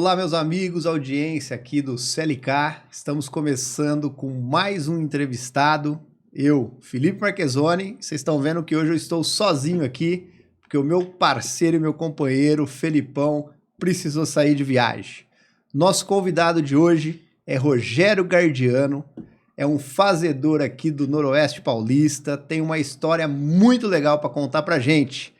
Olá, meus amigos, audiência aqui do CLK. Estamos começando com mais um entrevistado. Eu, Felipe Marchesoni. Vocês estão vendo que hoje eu estou sozinho aqui, porque o meu parceiro e meu companheiro, Felipão, precisou sair de viagem. Nosso convidado de hoje é Rogério Gardiano, é um fazedor aqui do Noroeste Paulista, tem uma história muito legal para contar pra gente.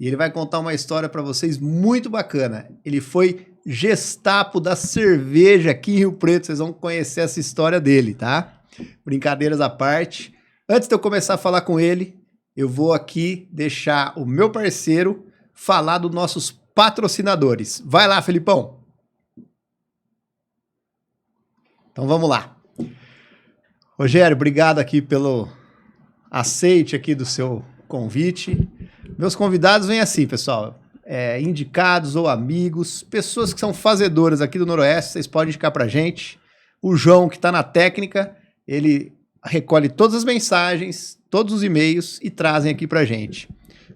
E ele vai contar uma história para vocês muito bacana. Ele foi Gestapo da cerveja aqui em Rio Preto, vocês vão conhecer essa história dele, tá? Brincadeiras à parte. Antes de eu começar a falar com ele, eu vou aqui deixar o meu parceiro falar dos nossos patrocinadores. Vai lá, Felipão! Então vamos lá. Rogério, obrigado aqui pelo aceite aqui do seu convite. Meus convidados vêm assim, pessoal, indicados ou amigos, pessoas que são fazedoras aqui do Noroeste, vocês podem indicar pra gente. O João, que tá na técnica, ele recolhe todas as mensagens, todos os e-mails e trazem aqui pra gente.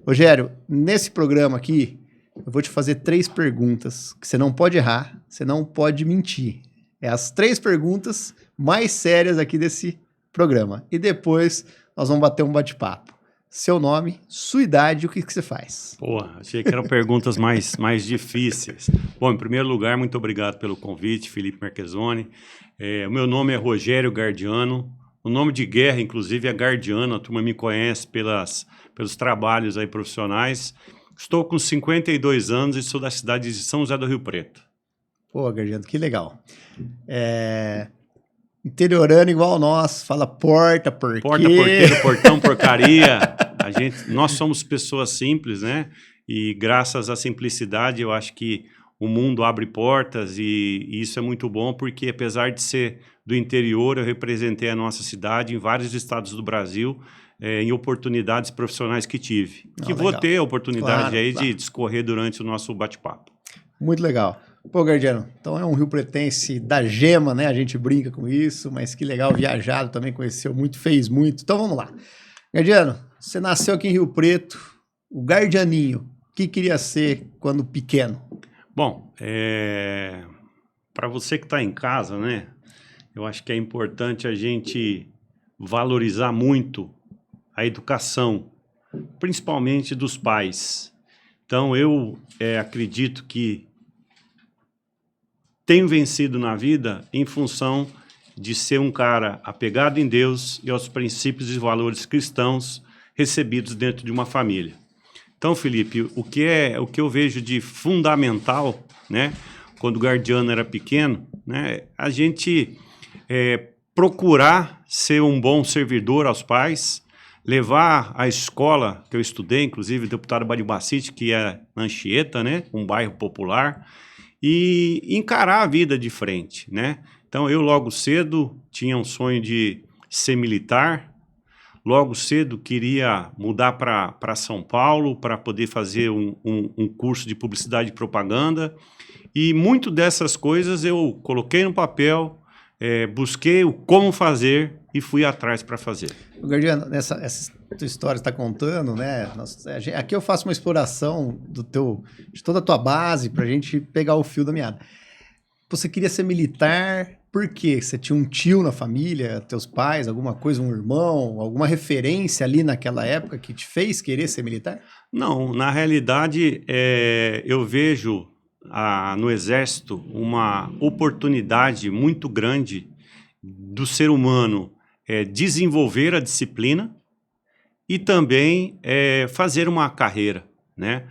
Rogério, nesse programa aqui, eu vou te fazer 3 perguntas que você não pode errar, você não pode mentir. É as 3 perguntas mais sérias aqui desse programa. E depois nós vamos bater um bate-papo. Seu nome, sua idade e o que você faz? Achei que eram perguntas mais difíceis. Bom, em primeiro lugar, muito obrigado pelo convite, Felipe Marchesoni. O meu nome é Rogério Gardiano. O nome de guerra, inclusive, é Gardiano. A turma me conhece pelos trabalhos aí profissionais. Estou com 52 anos e sou da cidade de São José do Rio Preto. Pô, Gardiano, que legal. Interiorano igual nós, fala porta, porquê. Porta, porteiro, portão, porcaria. Nós somos pessoas simples, né? E graças à simplicidade, eu acho que o mundo abre portas e isso é muito bom, porque apesar de ser do interior, eu representei a nossa cidade em vários estados do Brasil, em oportunidades profissionais que tive. Vou ter a oportunidade de discorrer durante o nosso bate-papo. Muito legal. Pô, Gardiano, então é um rio pretense da gema, né? A gente brinca com isso, mas que legal, viajado também, conheceu muito, fez muito. Então vamos lá. Gardiano, você nasceu aqui em Rio Preto, o Gardianinho, o que queria ser quando pequeno? Bom, para você que está em casa, né? Eu acho que é importante a gente valorizar muito a educação, principalmente dos pais. Então eu acredito que tenho vencido na vida em função de ser um cara apegado em Deus e aos princípios e valores cristãos recebidos dentro de uma família. Então, Felipe, o que eu vejo de fundamental, né, quando o Gardiano era pequeno, né, a gente procurar ser um bom servidor aos pais, levar a escola que eu estudei, inclusive o deputado Badibacite, que é na Anchieta, né, um bairro popular, e encarar a vida de frente, né? Então, eu logo cedo tinha um sonho de ser militar, logo cedo queria mudar para São Paulo para poder fazer um curso de publicidade e propaganda, e muito dessas coisas eu coloquei no papel, busquei o como fazer e fui atrás para fazer. Gardiano, essa tua história está contando, né? Aqui eu faço uma exploração de toda a tua base para a gente pegar o fio da meada. Você queria ser militar, por quê? Você tinha um tio na família, teus pais, alguma coisa, um irmão, alguma referência ali naquela época que te fez querer ser militar? Não, na realidade eu vejo no Exército uma oportunidade muito grande do ser humano desenvolver a disciplina e também fazer uma carreira, né?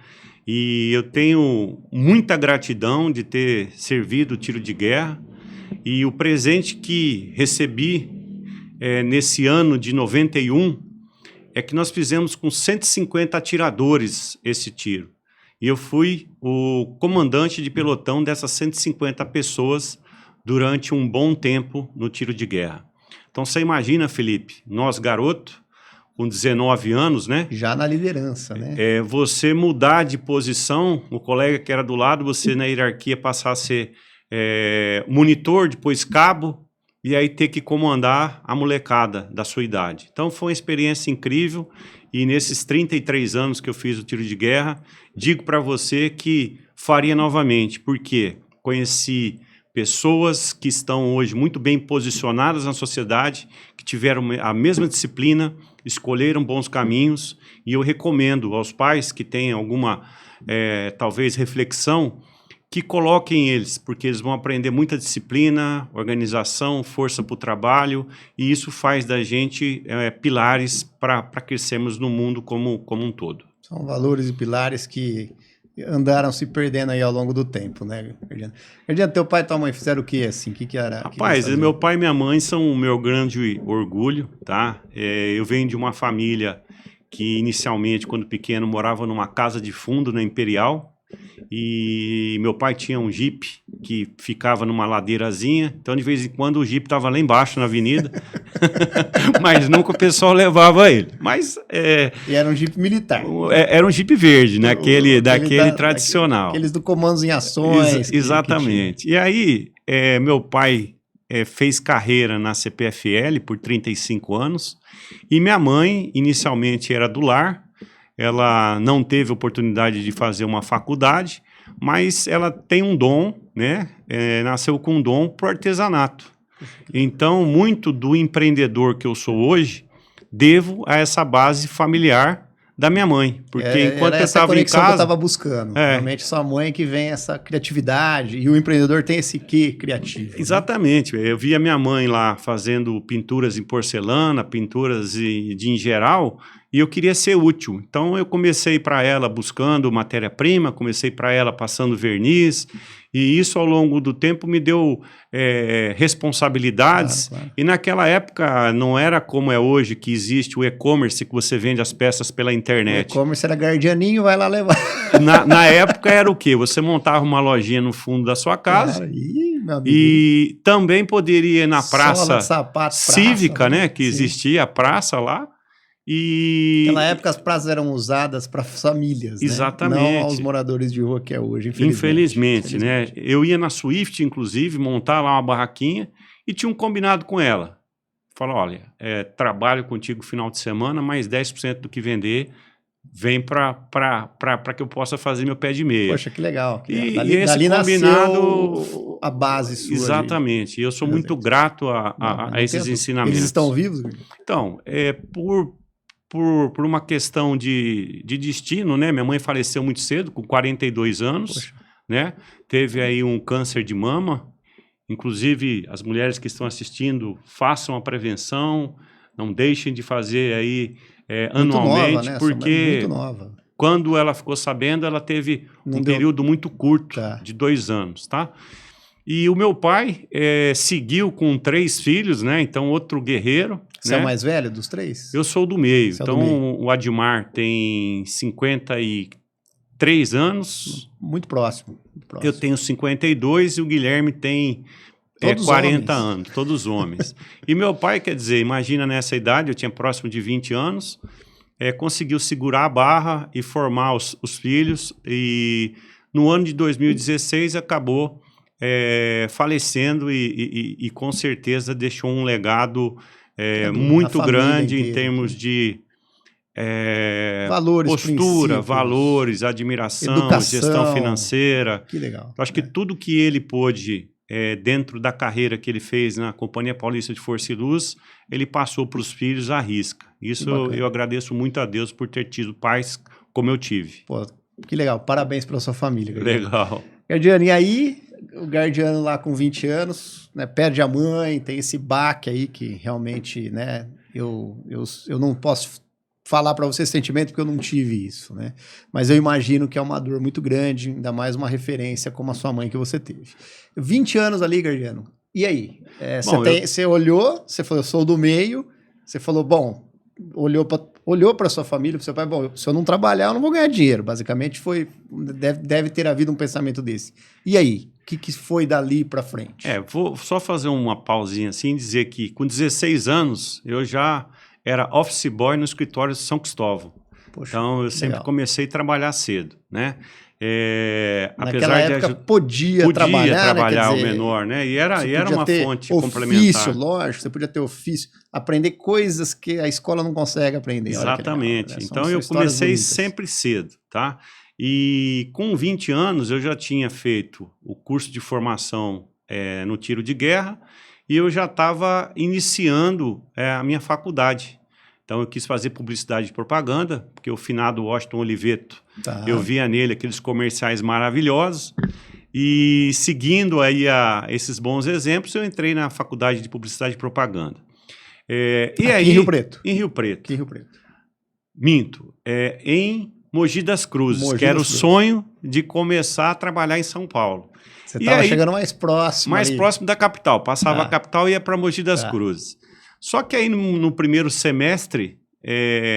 E eu tenho muita gratidão de ter servido o tiro de guerra, e o presente que recebi nesse ano de 91 é que nós fizemos com 150 atiradores esse tiro. E eu fui o comandante de pelotão dessas 150 pessoas durante um bom tempo no tiro de guerra. Então você imagina, Felipe, nós garoto, com 19 anos, né? Já na liderança, né? Você mudar de posição, o colega que era do lado, você na hierarquia passar a ser monitor, depois cabo, e aí ter que comandar a molecada da sua idade. Então foi uma experiência incrível, e nesses 33 anos que eu fiz o tiro de guerra, digo para você que faria novamente. Por quê? conheci pessoas que estão hoje muito bem posicionadas na sociedade, que tiveram a mesma disciplina, escolheram bons caminhos, e eu recomendo aos pais que tenham alguma, talvez, reflexão, que coloquem eles, porque eles vão aprender muita disciplina, organização, força para o trabalho, e isso faz da gente pilares para crescermos no mundo como um todo. São valores e pilares que andaram se perdendo aí ao longo do tempo, né, Gardiano? Gardiano, teu pai e tua mãe fizeram o que, assim? O que era? Rapaz, meu pai e minha mãe são o meu grande orgulho, tá? Eu venho de uma família que inicialmente, quando pequeno, morava numa casa de fundo na Imperial, e meu pai tinha um Jeep que ficava numa ladeirazinha, então de vez em quando o Jeep estava lá embaixo na avenida, mas nunca o pessoal levava ele. Mas, e era um Jeep militar. Era um Jeep verde, né? daquele tradicional. Aqueles do Comandos em Ações. Exatamente. E aí, meu pai fez carreira na CPFL por 35 anos, e minha mãe inicialmente era do lar. Ela não teve oportunidade de fazer uma faculdade, mas ela tem um dom, né? Nasceu com um dom para o artesanato. Então, muito do empreendedor que eu sou hoje, devo a essa base familiar da minha mãe. Porque enquanto eu estava em casa... que eu estava buscando. Realmente, sua mãe que vem essa criatividade, e o empreendedor tem esse quê criativo. Exatamente. Né? Eu via minha mãe lá fazendo pinturas em porcelana, pinturas em geral, e eu queria ser útil. Então, eu comecei para ela buscando matéria-prima, comecei para ela passando verniz, e isso ao longo do tempo me deu responsabilidades. Claro. E naquela época não era como é hoje, que existe o e-commerce, que você vende as peças pela internet. O e-commerce era Gardianinho, vai lá levar. Na época era o quê? Você montava uma lojinha no fundo da sua casa, e também poderia ir na praça cívica, né? Que existia a praça lá. E naquela época as praças eram usadas para famílias, exatamente, né? Não aos moradores de rua que é hoje, infelizmente, né? Eu ia na Swift, inclusive, montar lá uma barraquinha e tinha um combinado com ela. Falou, olha, trabalho contigo final de semana, mais 10% do que vender vem para que eu possa fazer meu pé de meia. Poxa, que legal. E esse combinado... a base sua. Exatamente. E eu sou muito grato a esses ensinamentos. Eles estão vivos? Então, por uma questão de destino, né? Minha mãe faleceu muito cedo, com 42 anos. Poxa. Né? Teve aí um câncer de mama. Inclusive, as mulheres que estão assistindo, façam a prevenção, não deixem de fazer aí anualmente, nova, né? Porque muito nova. Quando ela ficou sabendo, ela teve período muito curto, de 2 anos, tá? E o meu pai seguiu com 3 filhos, né? Então, outro guerreiro. Você é o mais velho dos 3? Eu sou do meio. Então, o Admar tem 53 anos. Muito próximo. Eu tenho 52 e o Guilherme tem 40 anos, todos homens. E meu pai, quer dizer, imagina nessa idade, eu tinha próximo de 20 anos, conseguiu segurar a barra e formar os filhos. E no ano de 2016 acabou falecendo e com certeza deixou um legado muito grande inteira, em termos de valores, postura, valores, admiração, educação, gestão financeira. Que legal. Eu acho que tudo que ele pôde, dentro da carreira que ele fez na Companhia Paulista de Força e Luz, ele passou para os filhos à risca. Isso eu agradeço muito a Deus por ter tido pais como eu tive. Pô, que legal. Parabéns pela sua família, Gardiano. Legal. Gardiano, e aí, o Gardiano lá com 20 anos, né, perde a mãe, tem esse baque aí que realmente, né, eu não posso falar para você esse sentimento porque eu não tive isso, né? Mas eu imagino que é uma dor muito grande, ainda mais uma referência como a sua mãe que você teve. 20 anos ali, Gardiano. E aí? Você olhou, você falou, eu sou do meio, você falou, bom, olhou para sua família, para seu pai, bom, se eu não trabalhar, eu não vou ganhar dinheiro. Basicamente, deve ter havido um pensamento desse. E aí? O que foi dali para frente? Vou só fazer uma pausinha assim e dizer que com 16 anos, eu já era office boy no escritório de São Cristóvão. Poxa, então, eu sempre comecei a trabalhar cedo, né? Naquela época podia trabalhar, né? Quer dizer, o menor, né? E era uma fonte complementar. Ofício, lógico, você podia ter ofício, aprender coisas que a escola não consegue aprender. Exatamente. Olha que legal, né? Então, eu comecei sempre cedo, tá? E com 20 anos eu já tinha feito o curso de formação no tiro de guerra e eu já estava iniciando a minha faculdade. Então eu quis fazer publicidade e propaganda, porque o finado Washington Oliveto, eu via nele aqueles comerciais maravilhosos. E seguindo aí esses bons exemplos, eu entrei na faculdade de publicidade e propaganda. E aí, em Rio Preto? Em Rio Preto. Aqui em Rio Preto. Minto. Em Mogi das Cruzes, que era o sonho de começar a trabalhar em São Paulo. Você estava chegando mais próximo. Mais próximo da capital. Passava a capital e ia para Mogi das Cruzes. Só que aí no primeiro semestre,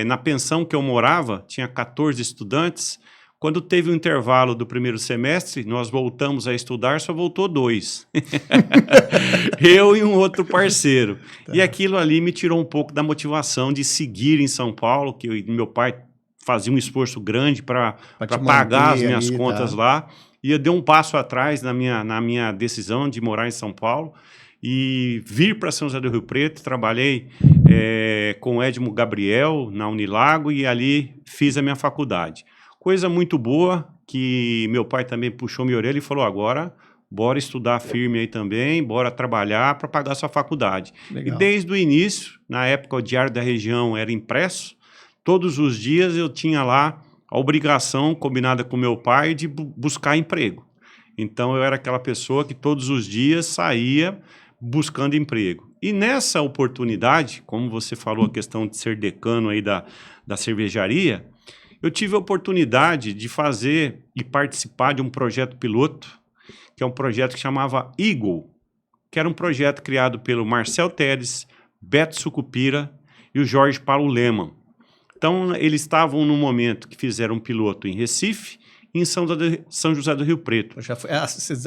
na pensão que eu morava, tinha 14 estudantes. Quando teve o intervalo do primeiro semestre, nós voltamos a estudar, só voltou 2. Eu e um outro parceiro. E aquilo ali me tirou um pouco da motivação de seguir em São Paulo, que meu pai fazia um esforço grande para pagar as minhas contas lá. E eu dei um passo atrás na minha decisão de morar em São Paulo e vir para São José do Rio Preto. Trabalhei com o Edmo Gabriel na Unilago e ali fiz a minha faculdade. Coisa muito boa, que meu pai também puxou minha orelha e falou, agora bora estudar firme aí também, bora trabalhar para pagar sua faculdade. Legal. E desde o início, na época o Diário da Região era impresso, todos os dias eu tinha lá a obrigação combinada com meu pai de buscar emprego. Então eu era aquela pessoa que todos os dias saía buscando emprego. E nessa oportunidade, como você falou a questão de ser decano aí da cervejaria, eu tive a oportunidade de fazer e participar de um projeto piloto, que é um projeto que chamava Eagle, que era um projeto criado pelo Marcel Teres, Beto Sucupira e o Jorge Paulo Leman. Então, eles estavam no momento que fizeram um piloto em Recife e em São José do Rio Preto.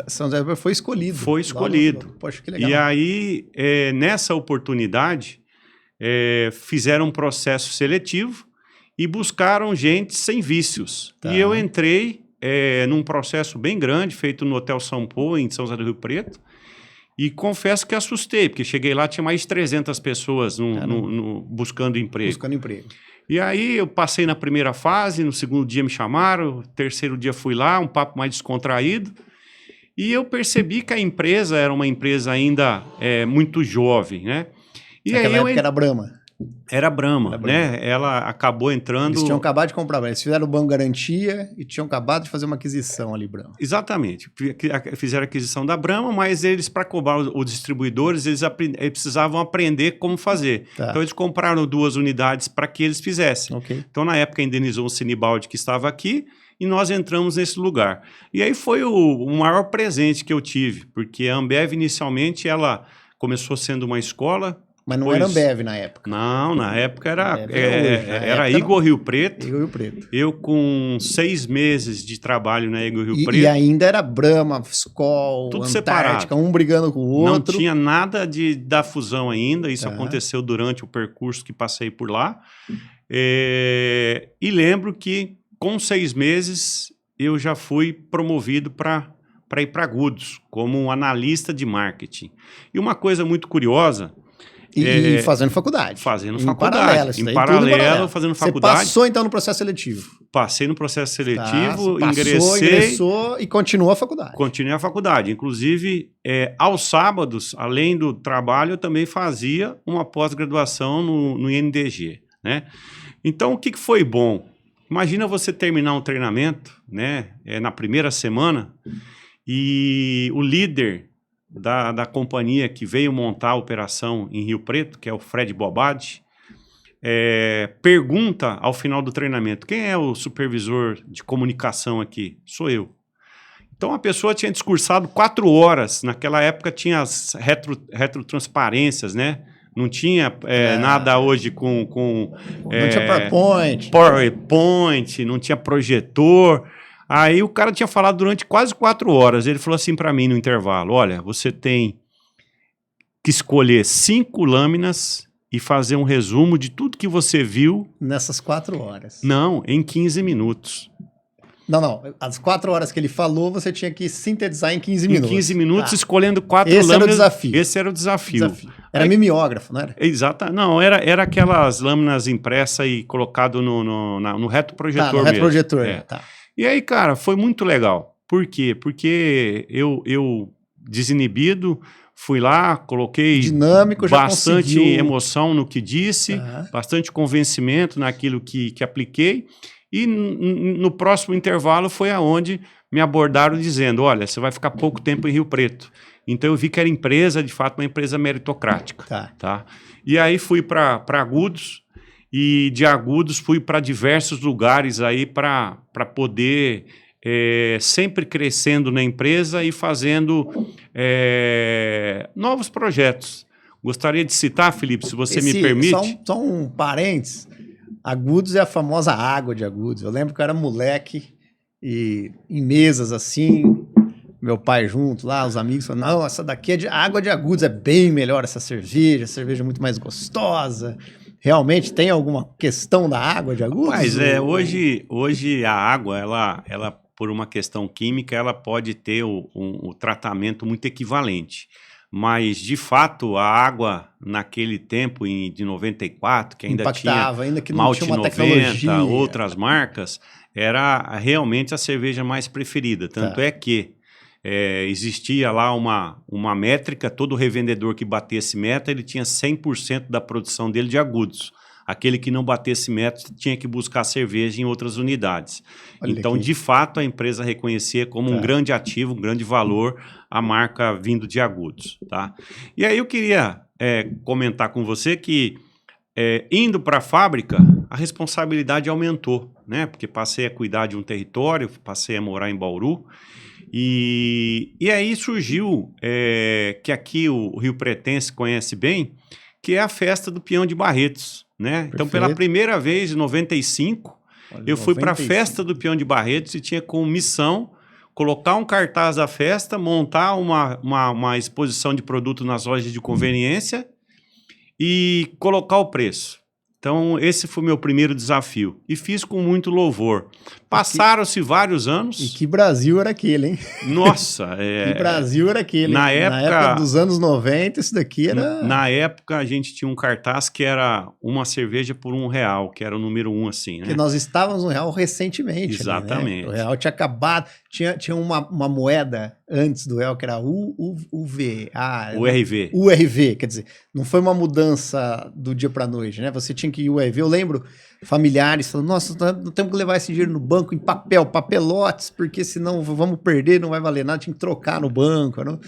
São José do Rio Preto foi escolhido. Foi escolhido. Poxa, que legal. E aí, nessa oportunidade, fizeram um processo seletivo e buscaram gente sem vícios. E eu entrei num processo bem grande, feito no Hotel São Paulo, em São José do Rio Preto, e confesso que assustei, porque cheguei lá, tinha mais de 300 pessoas buscando emprego. Buscando emprego. E aí eu passei na primeira fase, no segundo dia me chamaram, no terceiro dia fui lá, um papo mais descontraído, e eu percebi que a empresa era uma empresa ainda muito jovem, né? E naquela época era Brahma. Era Brahma, né? Ela acabou entrando... Eles tinham acabado de comprar, eles fizeram o Banco Garantia e tinham acabado de fazer uma aquisição ali, Brahma. Exatamente. Fizeram a aquisição da Brahma, mas eles, para cobrar os distribuidores, eles precisavam aprender como fazer. Então, eles compraram 2 unidades para que eles fizessem. Okay. Então, na época, indenizou o Sinibaldi, que estava aqui, e nós entramos nesse lugar. E aí foi o maior presente que eu tive, porque a Ambev, inicialmente, ela começou sendo uma escola... Mas não era Ambev na época. Não, na época era Igor Rio Preto. Igor Rio Preto. Eu com 6 meses de trabalho na Igor Rio Preto. E ainda era Brahma, Skol, tudo Antártica, separado. Um brigando com o outro. Não tinha nada da fusão ainda. Isso aconteceu durante o percurso que passei por lá. E lembro que com 6 meses eu já fui promovido para ir para Agudos, como um analista de marketing. E uma coisa muito curiosa... E fazendo faculdade. Fazendo faculdade. Em paralelo, fazendo faculdade. Você passou, então, no processo seletivo? Passei no processo seletivo, ingressou e continuou a faculdade. Continuei a faculdade. Inclusive, aos sábados, além do trabalho, eu também fazia uma pós-graduação no INDG, né? Então, o que foi bom? Imagina você terminar um treinamento, né, na primeira semana, e o líder da companhia que veio montar a operação em Rio Preto, que é o Fred Bobad, pergunta ao final do treinamento, quem é o supervisor de comunicação aqui? Sou eu. Então a pessoa tinha discursado 4 horas, naquela época tinha as retrotransparências, né? Não tinha nada hoje com não tinha PowerPoint, não tinha projetor. Aí o cara tinha falado durante quase 4 horas. Ele falou assim para mim no intervalo, olha, você tem que escolher 5 lâminas e fazer um resumo de tudo que você viu. Nessas 4 horas. Não, em 15 minutos. Não. As 4 horas que ele falou, você tinha que sintetizar em 15 minutos. Em 15 minutos, escolhendo 4 lâminas. Esse era o desafio. Esse era o desafio. Era mimeógrafo, não era? Exato. Não, era aquelas lâminas impressas e colocado no retroprojetor mesmo. No retroprojetor, tá. E aí, cara, foi muito legal. Por quê? Porque eu desinibido, fui lá, coloquei Dinâmico, já bastante conseguiu. emoção no que disse, bastante convencimento naquilo que apliquei. E no próximo intervalo foi aonde me abordaram dizendo, olha, você vai ficar pouco tempo em Rio Preto. Então eu vi que era empresa, de fato, uma empresa meritocrática. Tá? E aí fui para Agudos, e de Agudos fui para diversos lugares aí para poder sempre crescendo na empresa e fazendo novos projetos. Gostaria de citar, Felipe, se você me permite. Só um parênteses. Agudos é a famosa água de Agudos. Eu lembro que eu era moleque e em mesas assim, meu pai junto lá, os amigos falaram, não, essa daqui é de água de Agudos, é bem melhor essa cerveja, a cerveja é muito mais gostosa. Realmente tem alguma questão da água de Agudos? Mas hoje a água, ela por uma questão química, ela pode ter um tratamento muito equivalente. Mas, de fato, a água naquele tempo, de 94, que ainda impactava, tinha ainda que não Malte tinha uma 90, tecnologia. outras marcas, era realmente a cerveja mais preferida. Tanto é que existia lá uma métrica, todo revendedor que batesse meta, ele tinha 100% da produção dele de Agudos. Aquele que não batesse meta tinha que buscar cerveja em outras unidades. Olha então, aqui. De fato, a empresa reconhecia como um grande ativo, um grande valor a marca vindo de Agudos. Tá? E aí eu queria comentar com você que, indo para a fábrica, a responsabilidade aumentou, né? Porque passei a cuidar de um território, passei a morar em Bauru, e aí surgiu, que aqui o Rio Pretense conhece bem, que é a festa do Peão de Barretos. Né? Então, pela primeira vez, em 95, eu fui para a festa do Peão de Barretos e tinha como missão colocar um cartaz da festa, montar uma exposição de produto nas lojas de conveniência e colocar o preço. Então, esse foi o meu primeiro desafio. E fiz com muito louvor. Passaram-se vários anos. E que Brasil era aquele, hein? Nossa! Que Brasil era aquele. Na época dos anos 90, isso daqui era... Na época, a gente tinha um cartaz que era uma cerveja por R$1, que era o número 1, assim, né? Porque nós estávamos no real recentemente. Exatamente. Ali, né? O real tinha acabado. Tinha uma moeda antes do real, que era URV. URV, quer dizer, não foi uma mudança do dia para a noite, né? Você tinha que ir URV. Eu lembro familiares falando, nossa, não temos que levar esse dinheiro no banco em papelotes, porque senão vamos perder, não vai valer nada, tinha que trocar no banco. Não?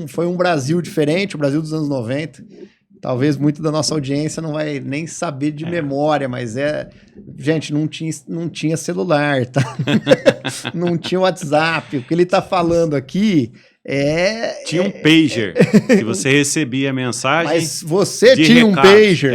Foi um Brasil diferente, o Brasil dos anos 90. Talvez muito da nossa audiência não vai nem saber de memória, mas gente, não tinha celular, tá? Não tinha WhatsApp. O que ele tá falando aqui tinha um pager, que você recebia a mensagem. Mas você tinha um pager.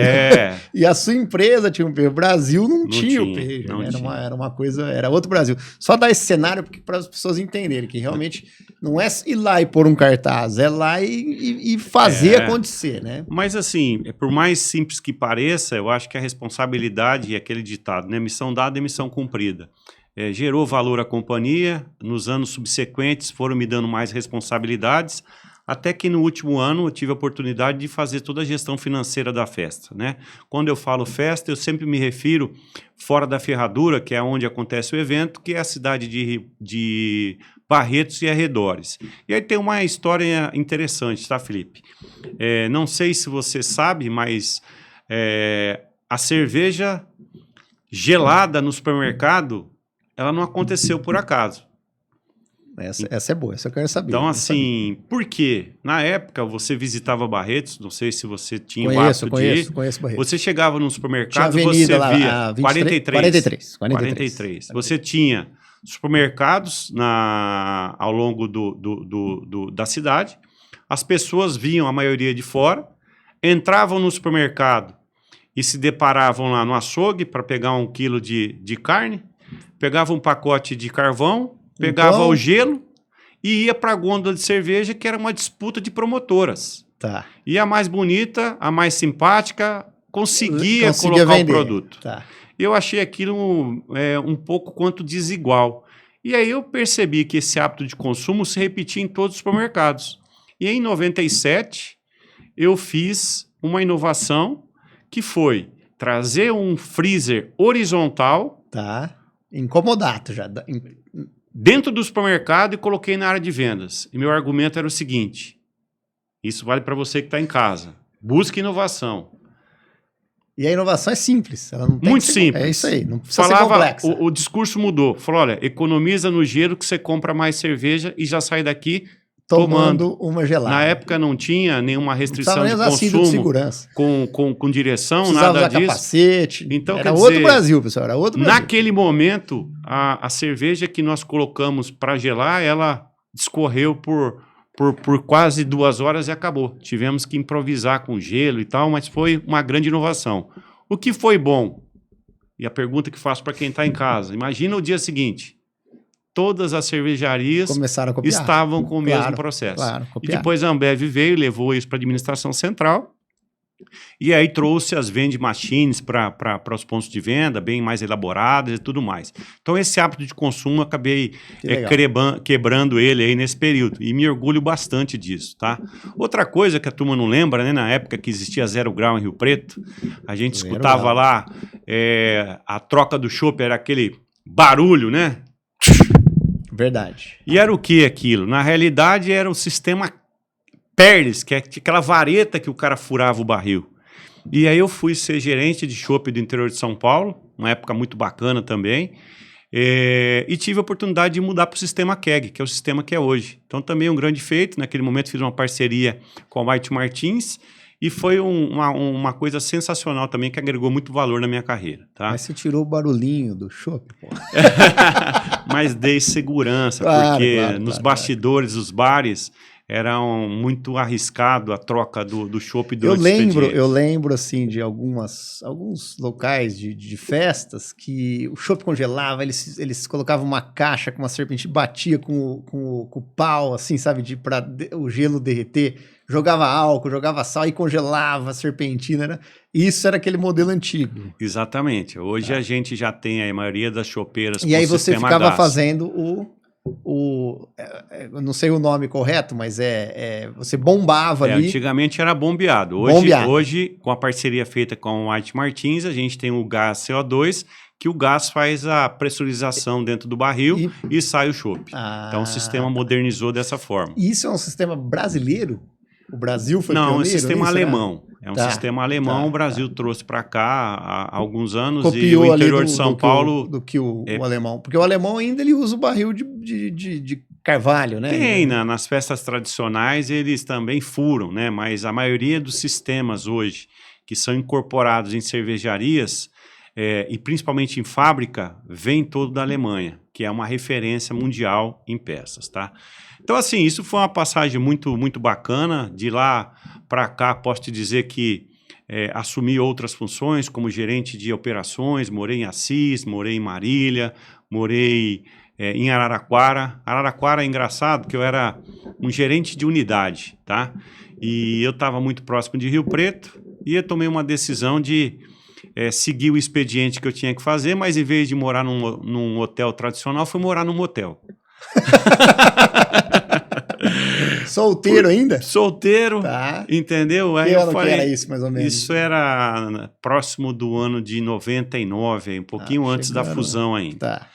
E a sua empresa tinha um pager. O Brasil não tinha o pager. Era uma coisa, era outro Brasil. Só dar esse cenário para as pessoas entenderem que realmente não é ir lá e pôr um cartaz, é lá e fazer acontecer, né? Mas assim, por mais simples que pareça, eu acho que a responsabilidade é aquele ditado, né? Missão dada é missão cumprida. Gerou valor à companhia, nos anos subsequentes foram me dando mais responsabilidades, até que no último ano eu tive a oportunidade de fazer toda a gestão financeira da festa, né? Quando eu falo festa, eu sempre me refiro fora da Ferradura, que é onde acontece o evento, que é a cidade de Barretos e arredores. E aí tem uma história interessante, tá, Felipe? Não sei se você sabe, mas a cerveja gelada no supermercado, ela não aconteceu por acaso. Essa é boa, essa eu quero saber. Então, assim, por quê? Na época, você visitava Barretos, não sei se você tinha o hábito de ir. Conheço Barretos. Você chegava num supermercado e você via... 43. Você tinha supermercados ao longo da cidade, as pessoas vinham, a maioria de fora, entravam no supermercado e se deparavam lá no açougue para pegar 1 quilo de carne, pegava um pacote de carvão, pegava o gelo e ia para a gôndola de cerveja, que era uma disputa de promotoras. Tá. E a mais bonita, a mais simpática, conseguia colocar vender. O produto. Tá. Eu achei aquilo um pouco quanto desigual. E aí eu percebi que esse hábito de consumo se repetia em todos os supermercados. E em 97, eu fiz uma inovação que foi trazer um freezer horizontal, tá, Incomodato já. Dentro do supermercado e coloquei na área de vendas. E meu argumento era o seguinte, isso vale para você que está em casa, busque inovação. E a inovação é simples. Ela não tem Muito que ser, simples. É isso aí, não precisa ser complexa. O discurso mudou. Falou, olha, economiza no gelo que você compra mais cerveja e já sai daqui tomando uma gelada. Na época não tinha nenhuma restrição de consumo, de segurança. Com direção, precisava nada usar disso. Capacete. Então, era outro Brasil, pessoal. Era outro Brasil. Naquele momento, a cerveja que nós colocamos para gelar, ela discorreu por quase 2 horas e acabou. Tivemos que improvisar com gelo e tal, mas foi uma grande inovação. O que foi bom? E a pergunta que faço para quem está em casa. Imagina o dia seguinte. Todas as cervejarias começaram a copiar. Estavam com o mesmo processo. Claro, e depois a Ambev veio e levou isso para a administração central. E aí trouxe as vending machines para os pontos de venda, bem mais elaboradas e tudo mais. Então esse hábito de consumo eu acabei quebrando ele aí nesse período. E me orgulho bastante disso, tá? Outra coisa que a turma não lembra, né? Na época que existia 0 grau em Rio Preto, a gente escutava lá a troca do chopp, era aquele barulho, né? Verdade. E era o que aquilo? Na realidade era o sistema Perles, que é aquela vareta que o cara furava o barril. E aí eu fui ser gerente de chopp do interior de São Paulo, uma época muito bacana também, e tive a oportunidade de mudar para o sistema KEG, que é o sistema que é hoje. Então também um grande feito, naquele momento fiz uma parceria com a White Martins, e foi uma coisa sensacional também, que agregou muito valor na minha carreira. Tá? Mas você tirou o barulhinho do chopp, pô. Mas dei segurança, porque nos bastidores dos bares era muito arriscado a troca do chopp durante o expediente. Eu lembro assim, de alguns locais de festas que o chopp congelava, eles colocavam uma caixa com uma serpentina, batia com o pau, assim, sabe, para o gelo derreter. Jogava álcool, jogava sal e congelava a serpentina. Né? Isso era aquele modelo antigo. Exatamente. Hoje a gente já tem a maioria das chopeiras com sistema. E aí você ficava gás. fazendo eu não sei o nome correto, mas você bombava ali. Antigamente era bombeado. Hoje, com a parceria feita com a White Martins, a gente tem o gás CO2, que o gás faz a pressurização dentro do barril e sai o chopp. Então o sistema modernizou dessa forma. Isso é um sistema brasileiro? O Brasil foi pioneiro? Não, é um sistema nisso, alemão. Né? É um sistema alemão, o Brasil trouxe para cá há alguns anos. Copiou e o interior de São Paulo... Do que o alemão. Porque o alemão ainda ele usa o barril de carvalho, né? Tem, nas festas tradicionais eles também furam, né? Mas a maioria dos sistemas hoje que são incorporados em cervejarias e principalmente em fábrica, vem todo da Alemanha, que é uma referência mundial em peças, tá? Então, assim, isso foi uma passagem muito, muito bacana. De lá para cá, posso te dizer que assumi outras funções, como gerente de operações, morei em Assis, morei em Marília, morei em Araraquara. Araraquara é engraçado, porque eu era um gerente de unidade, tá? E eu estava muito próximo de Rio Preto, e eu tomei uma decisão de seguir o expediente que eu tinha que fazer, mas em vez de morar num hotel tradicional, fui morar num motel. Solteiro ainda? Solteiro, tá. Entendeu? Aí eu falei, que era isso, mais ou menos? Isso era próximo do ano de 99, um pouquinho antes da fusão ainda. Tá.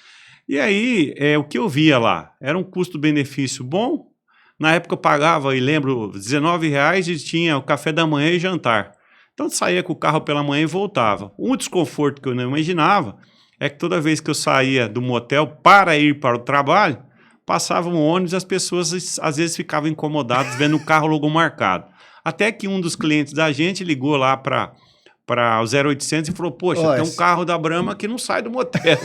E aí, o que eu via lá? Era um custo-benefício bom. Na época eu pagava, e lembro, R$19 e tinha o café da manhã e jantar. Então eu saía com o carro pela manhã e voltava. Um desconforto que eu não imaginava é que toda vez que eu saía do motel para ir para o trabalho, passava um ônibus e as pessoas às vezes ficavam incomodadas vendo o carro logo marcado. Até que um dos clientes da gente ligou lá para o 0800 e falou, poxa, tem um carro da Brahma que não sai do motel.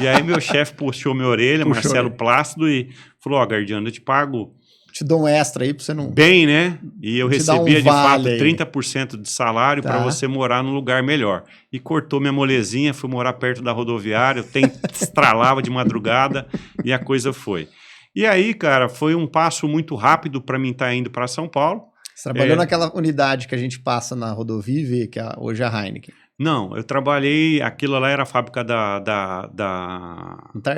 E aí meu chefe puxou minha orelha, Marcelo Plácido, e falou, Gardiano, eu te pago... Te dou um extra aí para você não... Bem, né? E eu recebia de fato 30% de salário para você morar num lugar melhor. E cortou minha molezinha, fui morar perto da rodoviária, estralava de madrugada e a coisa foi. E aí, cara, foi um passo muito rápido para mim estar indo para São Paulo. Você trabalhou naquela unidade que a gente passa na rodovia e vê, que hoje é a Heineken. Não, eu trabalhei, aquilo lá era a fábrica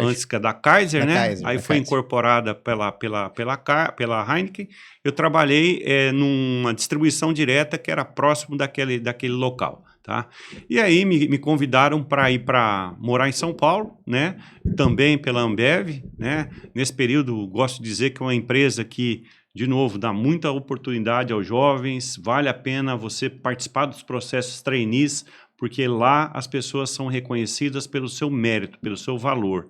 antes que da Kaiser, né? Kaiser, aí foi incorporada pela Heineken. Eu trabalhei numa distribuição direta que era próximo daquele local. Tá? E aí me convidaram para ir para morar em São Paulo, né? Também pela Ambev, né? Nesse período, gosto de dizer que é uma empresa que, de novo, dá muita oportunidade aos jovens, vale a pena você participar dos processos trainees, porque lá as pessoas são reconhecidas pelo seu mérito, pelo seu valor.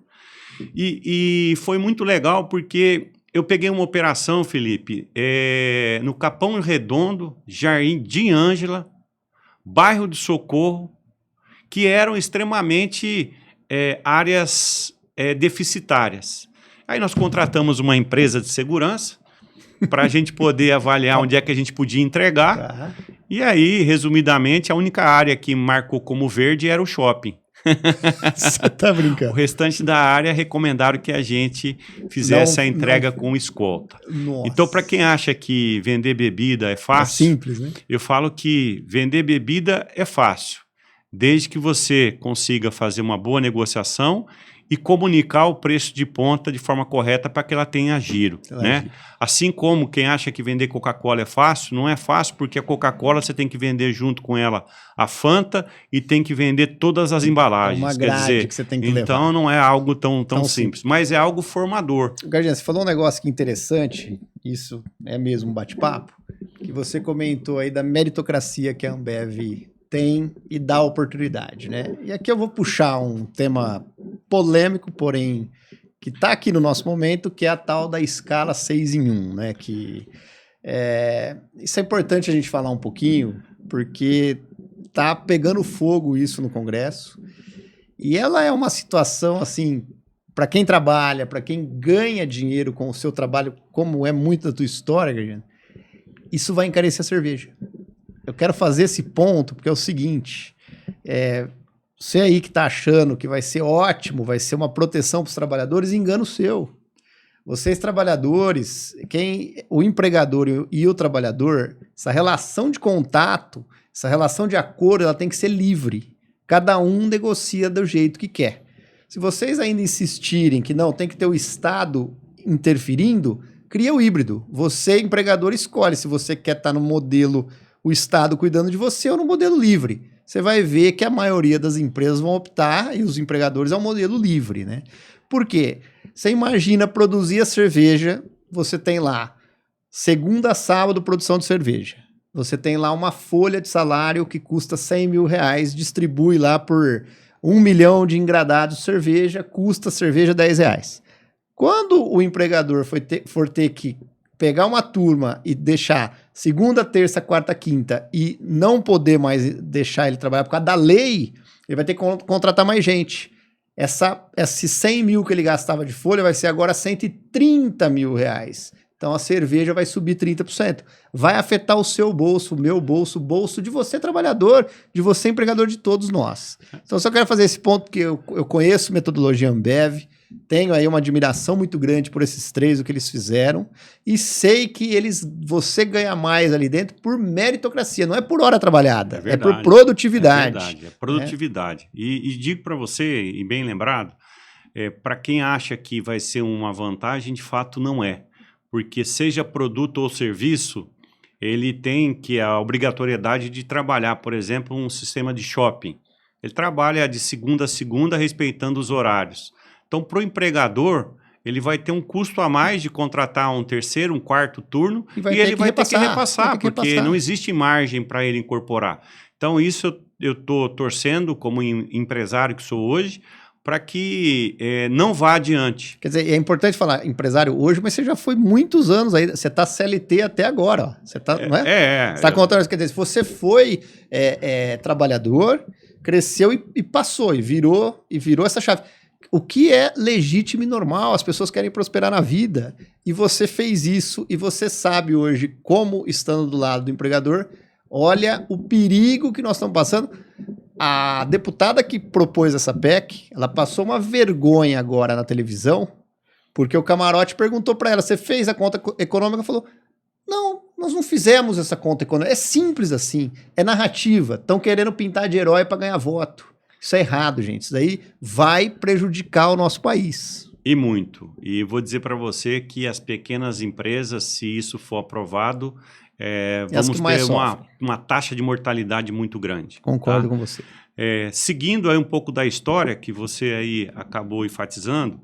E foi muito legal porque eu peguei uma operação, Felipe, no Capão Redondo, Jardim Ângela, bairro de Socorro, que eram extremamente áreas deficitárias. Aí nós contratamos uma empresa de segurança para a gente poder avaliar onde é que a gente podia entregar. E aí, resumidamente, a única área que marcou como verde era o shopping. Você tá brincando. O restante da área recomendaram que a gente fizesse a entrega com escolta. Nossa. Então, para quem acha que vender bebida é fácil, é simples, né? Eu falo que vender bebida é fácil, desde que você consiga fazer uma boa negociação e comunicar o preço de ponta de forma correta para que ela tenha giro, né? Assim como quem acha que vender Coca-Cola é fácil, não é fácil, porque a Coca-Cola você tem que vender junto com ela a Fanta e tem que vender todas as embalagens. É uma grade, quer dizer, que você tem que então levar. Não é algo tão simples, mas é algo formador. Gardinha, você falou um negócio que interessante, isso é mesmo um bate-papo, que você comentou aí da meritocracia que a Ambev tem e dá oportunidade, né? E aqui eu vou puxar um tema polêmico, porém, que está aqui no nosso momento, que é a tal da escala 6 em 1, né? Que, isso é importante a gente falar um pouquinho, porque tá pegando fogo isso no Congresso, e ela é uma situação, assim, para quem trabalha, para quem ganha dinheiro com o seu trabalho, como é muito da tua história, Gardinha, isso vai encarecer a cerveja. Eu quero fazer esse ponto, porque é o seguinte, você aí que está achando que vai ser ótimo, vai ser uma proteção para os trabalhadores, engano seu. Vocês trabalhadores, o empregador e o trabalhador, essa relação de contato, essa relação de acordo, ela tem que ser livre. Cada um negocia do jeito que quer. Se vocês ainda insistirem que não, tem que ter o Estado interferindo, cria o híbrido. Você, empregador, escolhe se você quer estar no modelo o Estado cuidando de você ou no modelo livre. Você vai ver que a maioria das empresas vão optar, e os empregadores, é um modelo livre, né? Por quê? Você imagina produzir a cerveja, você tem lá, segunda a sábado, produção de cerveja. Você tem lá uma folha de salário que custa R$100 mil, distribui lá por 1 milhão de engradados de cerveja, custa cerveja R$10. Quando o empregador for ter que pegar uma turma e deixar segunda, terça, quarta, quinta e não poder mais deixar ele trabalhar por causa da lei, ele vai ter que contratar mais gente. Esse 100 mil que ele gastava de folha vai ser agora R$130 mil. Então a cerveja vai subir 30%. Vai afetar o seu bolso, o meu bolso, o bolso de você trabalhador, de você empregador, de todos nós. Então só quero fazer esse ponto, porque eu conheço metodologia Ambev, tenho aí uma admiração muito grande por esses três, o que eles fizeram, e sei que você ganha mais ali dentro por meritocracia, não é por hora trabalhada, é por produtividade. É verdade, é produtividade. E digo para você, e bem lembrado, para quem acha que vai ser uma vantagem, de fato não é. Porque seja produto ou serviço, ele tem a obrigatoriedade de trabalhar, por exemplo, um sistema de shopping. Ele trabalha de segunda a segunda, respeitando os horários. Então, para o empregador, ele vai ter um custo a mais de contratar um terceiro, um quarto turno, e ele vai ter que repassar, porque não existe margem para ele incorporar. Então, isso eu estou torcendo, como empresário que sou hoje, para que não vá adiante. Quer dizer, é importante falar empresário hoje, mas você já foi muitos anos aí, você está CLT até agora, ó. Você tá, não é? Você está contando, quer dizer, se você foi trabalhador, cresceu e passou, e virou essa chave. O que é legítimo e normal, as pessoas querem prosperar na vida, e você fez isso, e você sabe hoje, como estando do lado do empregador, olha o perigo que nós estamos passando. A deputada que propôs essa PEC, ela passou uma vergonha agora na televisão, porque o camarote perguntou para ela, você fez a conta econômica? Ela falou, não, nós não fizemos essa conta econômica. É simples assim, é narrativa, estão querendo pintar de herói para ganhar voto. Isso é errado, gente. Isso daí vai prejudicar o nosso país. E muito. E vou dizer para você que as pequenas empresas, se isso for aprovado, as vamos que mais ter sofrem. uma taxa de mortalidade muito grande. Concordo tá? com você. Seguindo aí um pouco da história que você aí acabou enfatizando,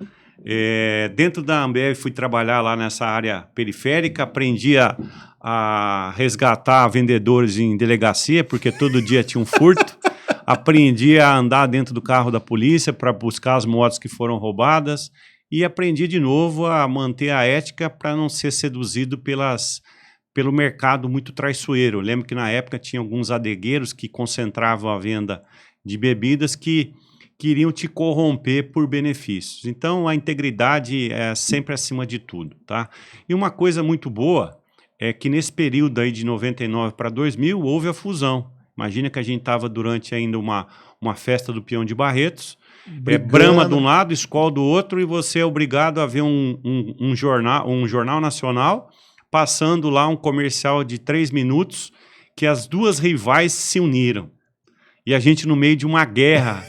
dentro da Ambev fui trabalhar lá nessa área periférica, aprendi a resgatar vendedores em delegacia, porque todo dia tinha um furto. Aprendi a andar dentro do carro da polícia para buscar as motos que foram roubadas e aprendi de novo a manter a ética para não ser seduzido pelo mercado muito traiçoeiro. Eu lembro que na época tinha alguns adegueiros que concentravam a venda de bebidas que queriam te corromper por benefícios. Então a integridade é sempre acima de tudo, tá? E uma coisa muito boa é que nesse período aí de 99 para 2000 houve a fusão. Imagina que a gente estava durante ainda uma festa do Peão de Barretos, Brahma de um lado, Skol do outro, e você é obrigado a ver um jornal nacional passando lá um comercial de 3 minutos que as duas rivais se uniram. E a gente no meio de uma guerra.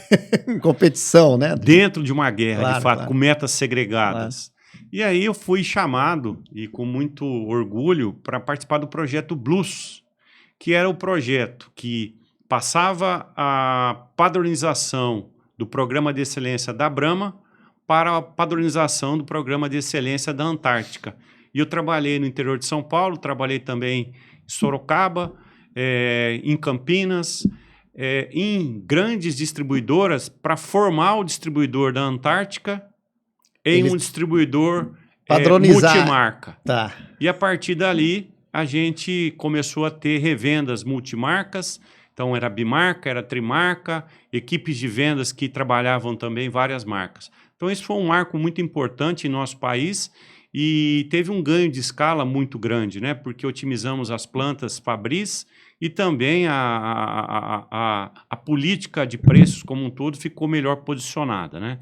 Competição, né? Dentro de uma guerra, claro, de fato, claro. Com metas segregadas. Claro. E aí eu fui chamado, e com muito orgulho, para participar do projeto Blues, que era o projeto que passava a padronização do programa de excelência da Brahma para a padronização do programa de excelência da Antártica. E eu trabalhei no interior de São Paulo, trabalhei também em Sorocaba, em Campinas, em grandes distribuidoras para formar o distribuidor da Antártica em um distribuidor multimarca. Tá. E a partir dali, a gente começou a ter revendas multimarcas, então era bimarca, era trimarca, equipes de vendas que trabalhavam também várias marcas. Então isso foi um marco muito importante em nosso país e teve um ganho de escala muito grande, né? Porque otimizamos as plantas Fabris e também a política de preços como um todo ficou melhor posicionada, né?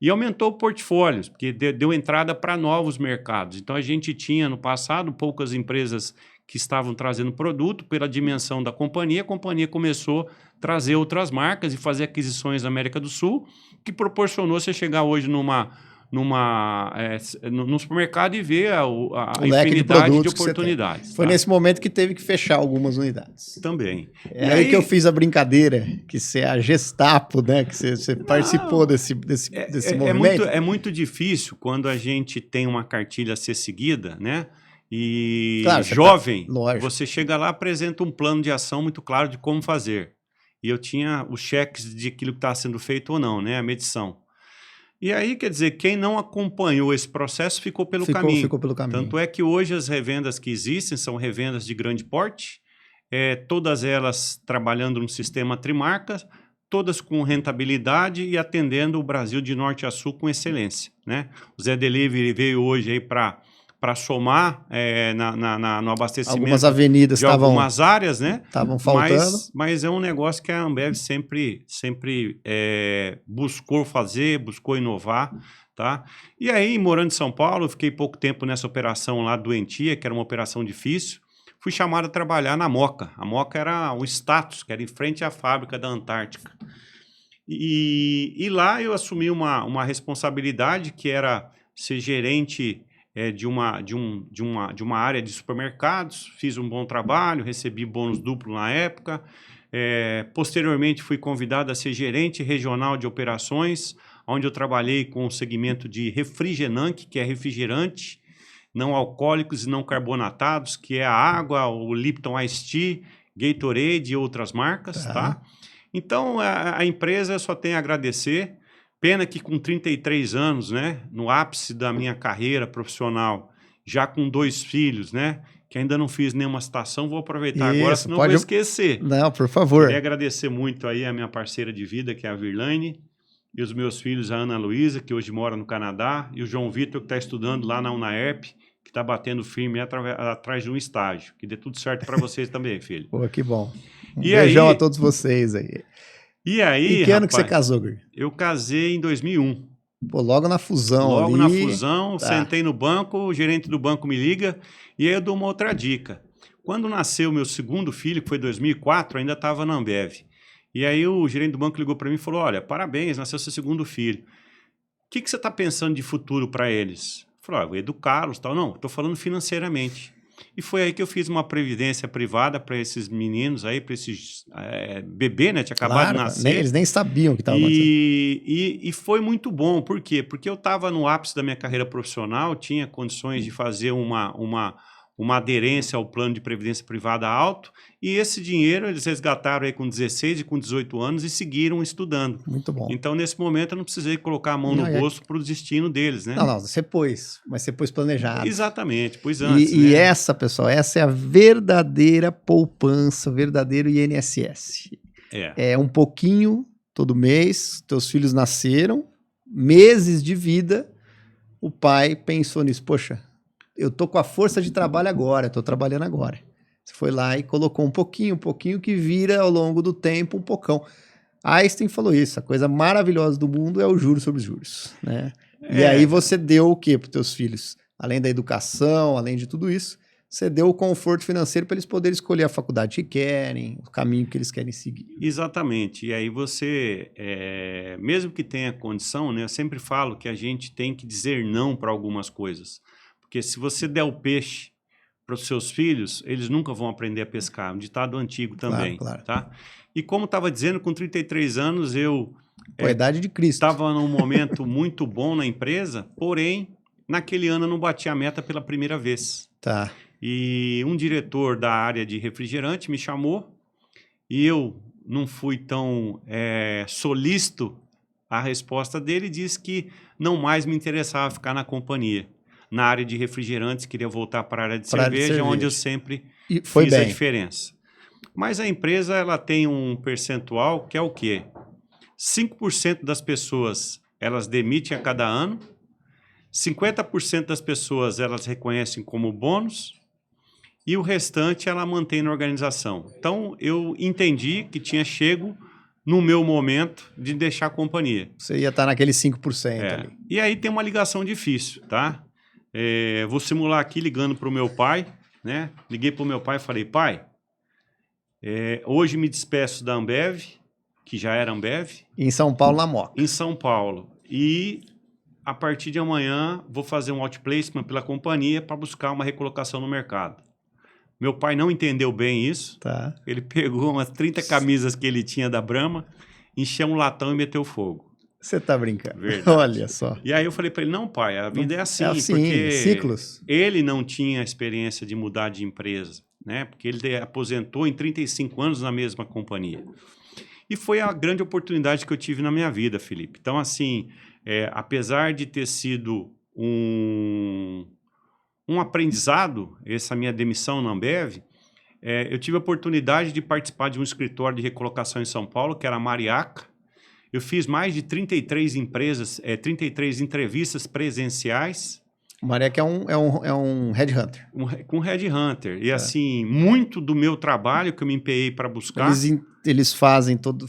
E aumentou portfólios, porque deu entrada para novos mercados. Então, a gente tinha, no passado, poucas empresas que estavam trazendo produto. Pela dimensão da companhia, a companhia começou a trazer outras marcas e fazer aquisições na América do Sul, que proporcionou você chegar hoje no supermercado e ver a infinidade de oportunidades. Foi nesse momento que teve que fechar algumas unidades. Também. E aí que eu fiz a brincadeira, que você é a Gestapo, né? Que você participou desse movimento. É muito difícil quando a gente tem uma cartilha a ser seguida, né? E claro, jovem, você chega lá, apresenta um plano de ação muito claro de como fazer. E eu tinha os cheques de aquilo que está sendo feito ou não, né? A medição. E aí, quer dizer, quem não acompanhou esse processo ficou pelo caminho. Ficou pelo caminho. Tanto é que hoje as revendas que existem são revendas de grande porte, todas elas trabalhando no sistema trimarca, todas com rentabilidade e atendendo o Brasil de norte a sul com excelência, né? O Zé Delivery veio hoje aí para somar no abastecimento algumas avenidas de algumas áreas, né? Estavam faltando. Mas é um negócio que a Ambev sempre buscou fazer, buscou inovar, tá? E aí, morando em São Paulo, eu fiquei pouco tempo nessa operação lá doentia, que era uma operação difícil. Fui chamado a trabalhar na Moca. A Moca era o status, que era em frente à fábrica da Antártica. E lá eu assumi uma responsabilidade que era ser gerente de uma área de supermercados, fiz um bom trabalho, recebi bônus duplo na época. Posteriormente, fui convidado a ser gerente regional de operações, onde eu trabalhei com o segmento de refrigerante, que é refrigerante, não alcoólicos e não carbonatados, que é a água, o Lipton Ice Tea, Gatorade e outras marcas, tá? Então, a empresa só tem a agradecer. Pena que com 33 anos, né, no ápice da minha carreira profissional, já com 2 filhos, né, que ainda não fiz nenhuma citação, vou aproveitar agora, senão vou esquecer. Não, por favor. Queria agradecer muito aí a minha parceira de vida, que é a Virlaine, e os meus filhos, a Ana Luísa, que hoje mora no Canadá, e o João Vitor, que está estudando lá na UNAERP, que está batendo firme atrás de um estágio. Que dê tudo certo para vocês também, filho. Pô, que bom. Beijão a todos vocês aí. E aí, em que ano que você casou, Guri? Eu casei em 2001. Pô, logo na fusão Logo ali. na fusão, sentei no banco, o gerente do banco me liga e aí eu dou uma outra dica. Quando nasceu meu segundo filho, que foi em 2004, ainda estava na Ambev. E aí o gerente do banco ligou para mim e falou, olha, parabéns, nasceu seu segundo filho. O que você está pensando de futuro para eles? Eu falei, vou educá-los, tal. Não, estou falando financeiramente. E foi aí que eu fiz uma previdência privada para esses meninos aí, para esses bebê, né? Tinha acabado de nascer. Eles nem sabiam o que estava acontecendo. E foi muito bom. Por quê? Porque eu estava no ápice da minha carreira profissional, tinha condições de fazer uma aderência ao plano de previdência privada alto, e esse dinheiro eles resgataram aí com 16 e com 18 anos e seguiram estudando. Muito bom. Então, nesse momento, eu não precisei colocar a mão no bolso para o destino deles, né? Não, você pôs, mas você pôs planejado. Exatamente, pôs antes. E essa, pessoal, essa é a verdadeira poupança, o verdadeiro INSS. É um pouquinho todo mês, teus filhos nasceram, meses de vida, o pai pensou nisso, poxa, eu tô com a força de trabalho agora, eu tô trabalhando agora. Você foi lá e colocou um pouquinho que vira ao longo do tempo um pocão. Einstein falou isso, a coisa maravilhosa do mundo é o juros sobre juros, né? E aí você deu o quê para os teus filhos? Além da educação, além de tudo isso, você deu o conforto financeiro para eles poderem escolher a faculdade que querem, o caminho que eles querem seguir. Exatamente. E aí você, mesmo que tenha condição, né? Eu sempre falo que a gente tem que dizer não para algumas coisas. Porque se você der o peixe para os seus filhos, eles nunca vão aprender a pescar. Um ditado antigo também. Claro. Tá? E como estava dizendo, com 33 anos, eu a idade de Cristo. Estava num momento muito bom na empresa, porém, naquele ano eu não bati a meta pela primeira vez. Tá. E um diretor da área de refrigerante me chamou e eu não fui tão solícito à resposta dele e disse que não mais me interessava ficar na companhia. Na área de refrigerantes, queria voltar para a área de cerveja, onde eu sempre fiz a diferença. Mas a empresa ela tem um percentual que é o quê? 5% das pessoas elas demitem a cada ano, 50% das pessoas elas reconhecem como bônus e o restante ela mantém na organização. Então, eu entendi que tinha chego no meu momento de deixar a companhia. Você ia estar naquele 5% ali. E aí tem uma ligação difícil, tá? Vou simular aqui ligando para o meu pai, né? Liguei para o meu pai e falei, pai, hoje me despeço da Ambev, que já era Ambev. Em São Paulo, na Moca. Em São Paulo. E a partir de amanhã vou fazer um outplacement pela companhia para buscar uma recolocação no mercado. Meu pai não entendeu bem isso. Tá. Ele pegou umas 30 camisas que ele tinha da Brahma, encheu um latão e meteu fogo. Você tá brincando. Verdade. Olha só. E aí eu falei para ele, não pai, a vida é assim. Porque ciclos. Ele não tinha experiência de mudar de empresa, né? Porque ele aposentou em 35 anos na mesma companhia. E foi a grande oportunidade que eu tive na minha vida, Felipe. Então, assim, apesar de ter sido um aprendizado, essa minha demissão na Ambev, eu tive a oportunidade de participar de um escritório de recolocação em São Paulo, que era a Mariaca. Eu fiz mais de 33 entrevistas presenciais. O Mariaca é um headhunter. Com headhunter. E assim, muito do meu trabalho que eu me empenhei para buscar... Eles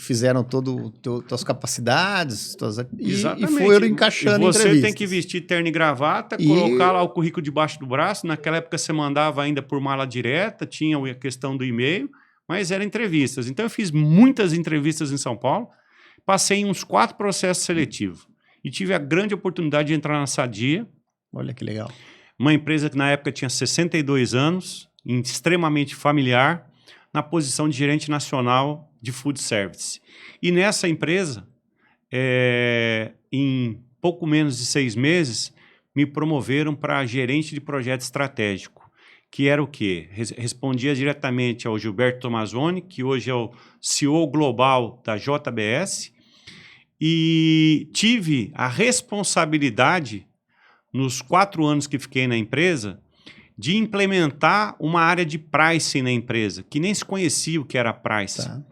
fizeram tuas capacidades, e foram encaixando entrevistas. Você tem que entrevistas. vestir terno e gravata, colocar lá o currículo debaixo do braço. Naquela época você mandava ainda por mala direta, tinha a questão do e-mail, mas eram entrevistas. Então eu fiz muitas entrevistas em São Paulo, passei em uns 4 processos seletivos e tive a grande oportunidade de entrar na Sadia. Olha que legal. Uma empresa que na época tinha 62 anos, extremamente familiar, na posição de gerente nacional de food service. E nessa empresa, em pouco menos de 6 meses, me promoveram para gerente de projeto estratégico, que era o quê? Respondia diretamente ao Gilberto Tomazoni, que hoje é o CEO global da JBS, e tive a responsabilidade, nos 4 anos que fiquei na empresa, de implementar uma área de pricing na empresa, que nem se conhecia o que era pricing. Tá.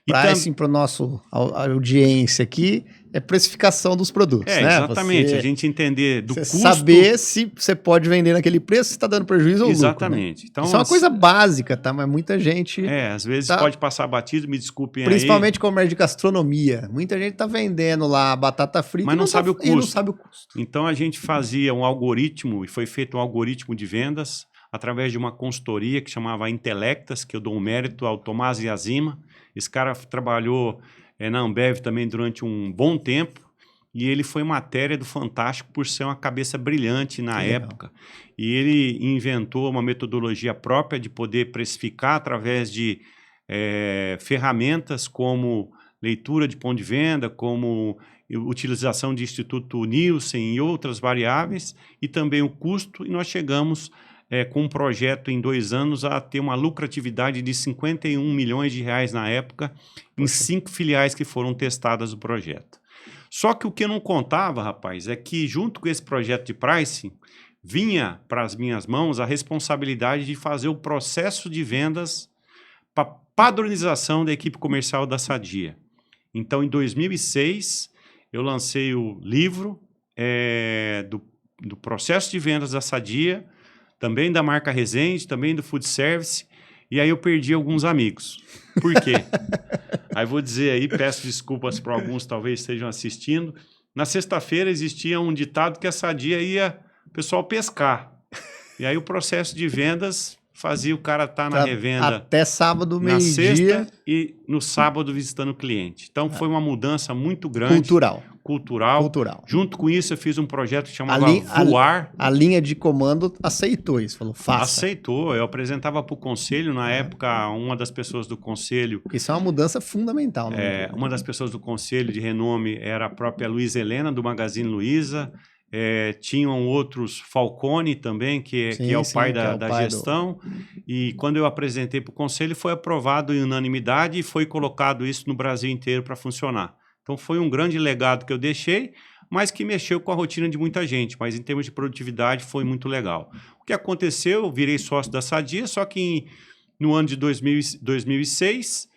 Pricing para a nossa audiência aqui é precificação dos produtos, né? Exatamente, a gente entender do custo... Saber se você pode vender naquele preço, se está dando prejuízo ou lucro. Exatamente. Né? Então, isso é uma coisa básica, tá? Mas muita gente... às vezes pode passar batido, me desculpem principalmente comércio de gastronomia. Muita gente está vendendo lá batata frita mas não sabe o custo. E não sabe o custo. Então a gente fazia um algoritmo, e foi feito um algoritmo de vendas, através de uma consultoria que chamava Intelectas, que eu dou um mérito ao Tomás Yazima. Esse cara trabalhou na Ambev também durante um bom tempo e ele foi matéria do Fantástico por ser uma cabeça brilhante na Que legal. época. E ele inventou uma metodologia própria de poder precificar através de ferramentas como leitura de ponto de venda, como utilização de Instituto Nielsen e outras variáveis, e também o custo, e nós chegamos com um projeto em 2 anos a ter uma lucratividade de 51 milhões de reais na época, em 5 filiais que foram testadas do projeto. Só que o que eu não contava, rapaz, é que junto com esse projeto de pricing, vinha para as minhas mãos a responsabilidade de fazer o processo de vendas para padronização da equipe comercial da Sadia. Então, em 2006, eu lancei o livro do processo de vendas da Sadia, também da marca Resende, também do Food Service, e aí eu perdi alguns amigos. Por quê? Aí vou dizer aí, peço desculpas para alguns talvez estejam assistindo. Na sexta-feira existia um ditado que a Sadia ia o pessoal pescar. E aí o processo de vendas fazia o cara estar na revenda até sábado, na meio-dia. sexta e no sábado visitando o cliente. Então foi uma mudança muito grande. Cultural. Junto com isso eu fiz um projeto que chamava Voar. A linha de comando aceitou isso, falou, faça. Aceitou. Eu apresentava para o conselho, na época, uma das pessoas do conselho... Porque isso é uma mudança fundamental. Uma das pessoas do conselho de renome era a própria Luísa Helena, do Magazine Luiza. Tinham outros, Falcone também, que é o pai da gestão. E quando eu apresentei para o conselho, foi aprovado em unanimidade e foi colocado isso no Brasil inteiro para funcionar. Então foi um grande legado que eu deixei, mas que mexeu com a rotina de muita gente. Mas em termos de produtividade foi muito legal. O que aconteceu, eu virei sócio da Sadia, só que no ano de 2006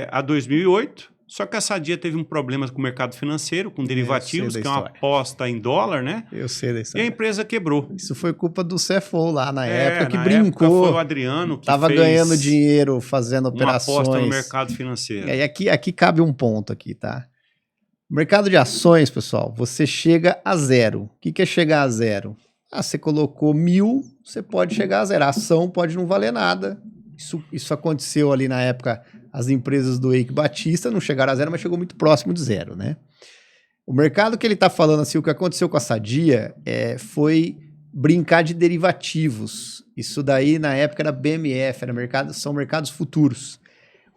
a 2008... Só que a Sadia teve um problema com o mercado financeiro, com derivativos, que é uma aposta em dólar, né? Eu sei da história. E a empresa quebrou. Isso foi culpa do CFO lá na época, que brincou. Época foi o Adriano que tava ganhando dinheiro fazendo operações. Uma aposta no mercado financeiro. E aqui cabe um ponto aqui, tá? Mercado de ações, pessoal, você chega a zero. O que é chegar a zero? Você colocou 1.000, você pode chegar a zero. A ação pode não valer nada. Isso aconteceu ali na época, as empresas do Eike Batista não chegaram a zero, mas chegou muito próximo de zero, né? O mercado que ele está falando, assim, o que aconteceu com a Sadia foi brincar de derivativos. Isso daí, na época, era BMF, são mercados futuros.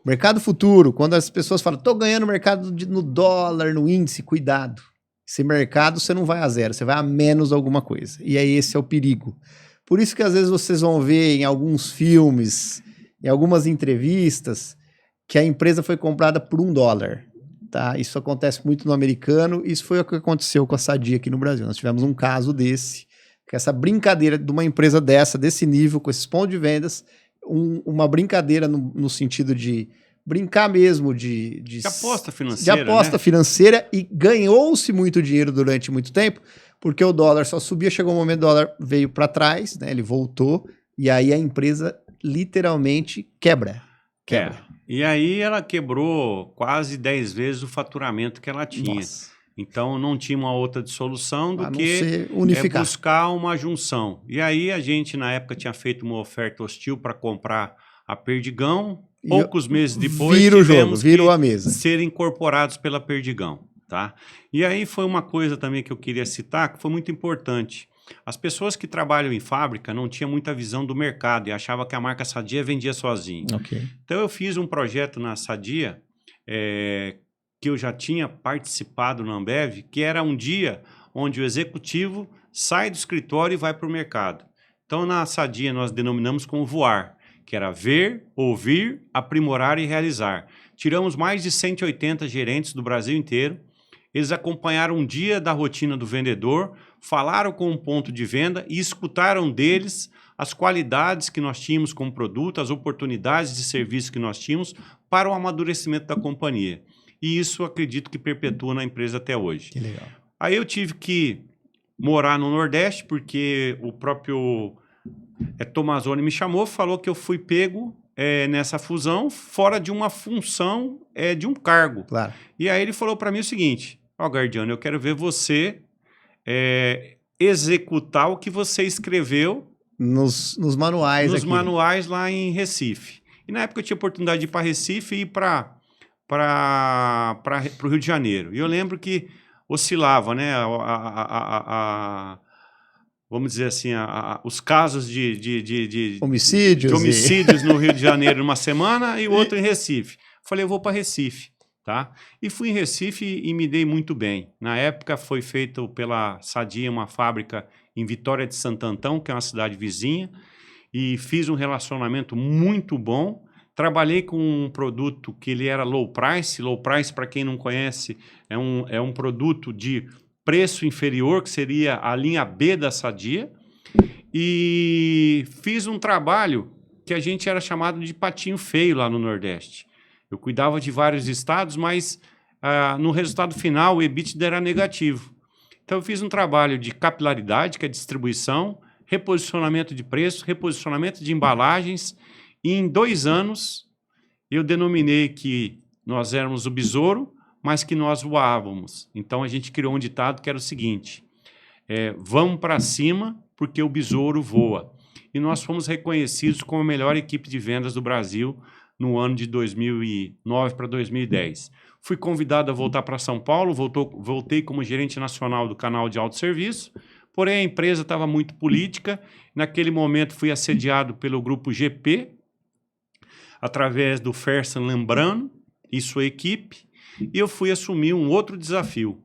Mercado futuro, quando as pessoas falam, tô ganhando mercado no dólar, no índice, cuidado. Esse mercado você não vai a zero, você vai a menos alguma coisa. E aí esse é o perigo. Por isso que às vezes vocês vão ver em alguns filmes, em algumas entrevistas, que a empresa foi comprada por $1. Tá? Isso acontece muito no americano, isso foi o que aconteceu com a Sadia aqui no Brasil. Nós tivemos um caso desse, que essa brincadeira de uma empresa desse nível, com esses pontos de vendas, uma brincadeira no sentido de brincar mesmo de aposta financeira. De aposta financeira, e ganhou-se muito dinheiro durante muito tempo, porque o dólar só subia, chegou um momento, o dólar veio para trás, né, ele voltou, e aí a empresa literalmente quebra. E aí ela quebrou quase 10 vezes o faturamento que ela tinha. Nossa. Então não tinha uma outra solução do que buscar uma junção. E aí a gente na época tinha feito uma oferta hostil para comprar a Perdigão. Poucos meses depois tivemos que ser incorporados pela Perdigão. Tá? E aí foi uma coisa também que eu queria citar, que foi muito importante. As pessoas que trabalham em fábrica não tinham muita visão do mercado e achavam que a marca Sadia vendia sozinha. Okay. Então eu fiz um projeto na Sadia, que eu já tinha participado na Ambev, que era um dia onde o executivo sai do escritório e vai para o mercado. Então na Sadia nós denominamos como voar, que era ver, ouvir, aprimorar e realizar. Tiramos mais de 180 gerentes do Brasil inteiro. Eles acompanharam um dia da rotina do vendedor, falaram com o ponto de venda e escutaram deles as qualidades que nós tínhamos como produto, as oportunidades de serviço que nós tínhamos para o amadurecimento da companhia. E isso acredito que perpetua na empresa até hoje. Que legal. Aí eu tive que morar no Nordeste, porque o próprio Tomazoni me chamou, falou que eu fui pego nessa fusão fora de uma função de um cargo. Claro. E aí ele falou para mim o seguinte: Guardiano, eu quero ver você executar o que você escreveu nos manuais nos aqui. Manuais lá em Recife. E na época eu tinha oportunidade de ir para Recife e ir para o Rio de Janeiro. E eu lembro que oscilava, né? Vamos dizer assim, os casos de homicídios no Rio de Janeiro numa semana e o outro em Recife. Falei, eu vou para Recife, tá? E fui em Recife e me dei muito bem. Na época foi feito pela Sadia, uma fábrica em Vitória de Santo Antão, que é uma cidade vizinha, e fiz um relacionamento muito bom. Trabalhei com um produto que ele era low price. Low price, para quem não conhece, é um produto de preço inferior, que seria a linha B da Sadia, e fiz um trabalho que a gente era chamado de patinho feio lá no Nordeste. Eu cuidava de vários estados, mas no resultado final o EBITDA era negativo. Então eu fiz um trabalho de capilaridade, que é distribuição, reposicionamento de preço, reposicionamento de embalagens, e em 2 anos eu denominei que nós éramos o besouro, mas que nós voávamos. Então a gente criou um ditado que era o seguinte: vamos para cima porque o besouro voa. E nós fomos reconhecidos como a melhor equipe de vendas do Brasil no ano de 2009 para 2010. Fui convidado a voltar para São Paulo, voltei como gerente nacional do canal de autosserviço, porém a empresa estava muito política. Naquele momento fui assediado pelo grupo GP, através do Fersen Lembrano e sua equipe, e eu fui assumir um outro desafio,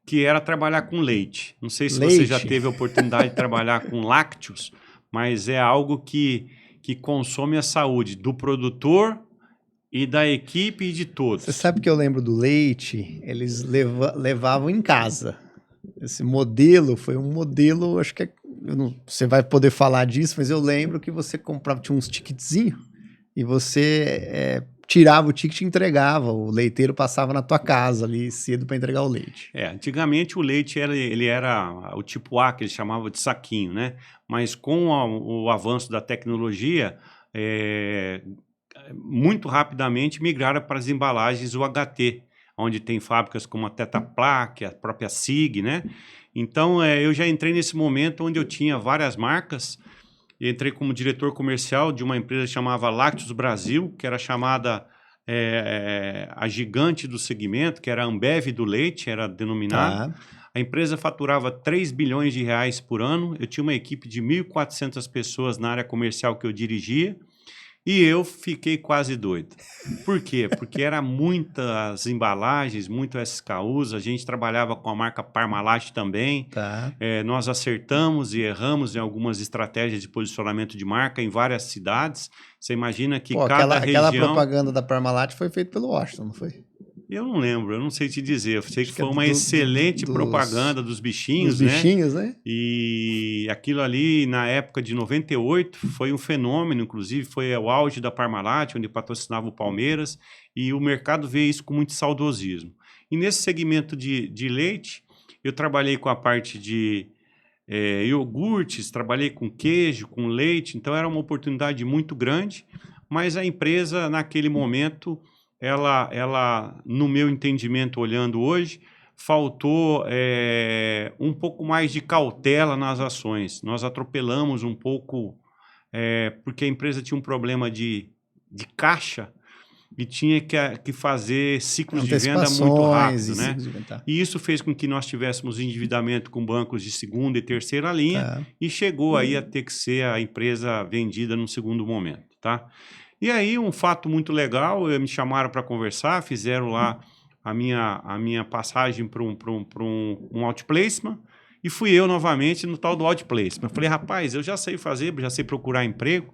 que era trabalhar com leite. Não sei se você já teve a oportunidade de trabalhar com lácteos, mas é algo que consome a saúde do produtor e da equipe e de todos. Você sabe que eu lembro do leite, eles levavam em casa. Esse modelo foi um modelo, acho que você vai poder falar disso, mas eu lembro que você comprava, tinha uns ticketzinhos, e você tirava o ticket e entregava. O leiteiro passava na tua casa ali cedo para entregar o leite. Antigamente o leite ele era o tipo A, que eles chamavam de saquinho, né? Mas com o avanço da tecnologia, muito rapidamente migraram para as embalagens UHT, onde tem fábricas como a Tetra Pak, a própria SIG, né? Então eu já entrei nesse momento onde eu tinha várias marcas. Entrei como diretor comercial de uma empresa que chamava Lácteos Brasil, que era chamada a gigante do segmento, que era a Ambev do leite, era denominada. A empresa faturava 3 bilhões de reais por ano. Eu tinha uma equipe de 1.400 pessoas na área comercial que eu dirigia. E eu fiquei quase doido. Por quê? Porque era muitas embalagens, muito SKUs, a gente trabalhava com a marca Parmalat também. Nós acertamos e erramos em algumas estratégias de posicionamento de marca em várias cidades. Você imagina que cada região... Aquela propaganda da Parmalat foi feita pelo Washington, não foi? Eu não lembro, eu não sei te dizer. Eu sei que foi uma excelente propaganda dos bichinhos, né? Dos bichinhos, né? E aquilo ali, na época de 98, foi um fenômeno, inclusive foi o auge da Parmalat, onde patrocinava o Palmeiras, e o mercado vê isso com muito saudosismo. E nesse segmento de leite, eu trabalhei com a parte de iogurtes, trabalhei com queijo, com leite, então era uma oportunidade muito grande, mas a empresa, naquele momento... Ela, no meu entendimento, olhando hoje, faltou um pouco mais de cautela nas ações. Nós atropelamos um pouco, porque a empresa tinha um problema de caixa e tinha que fazer ciclos de venda muito rápido, né? E isso fez com que nós tivéssemos endividamento com bancos de segunda e terceira linha e chegou aí a ter que ser a empresa vendida num segundo momento, tá? E aí, um fato muito legal, me chamaram para conversar, fizeram lá a minha passagem para um outplacement, e fui eu novamente no tal do outplacement. Eu falei, rapaz, eu já sei fazer, já sei procurar emprego.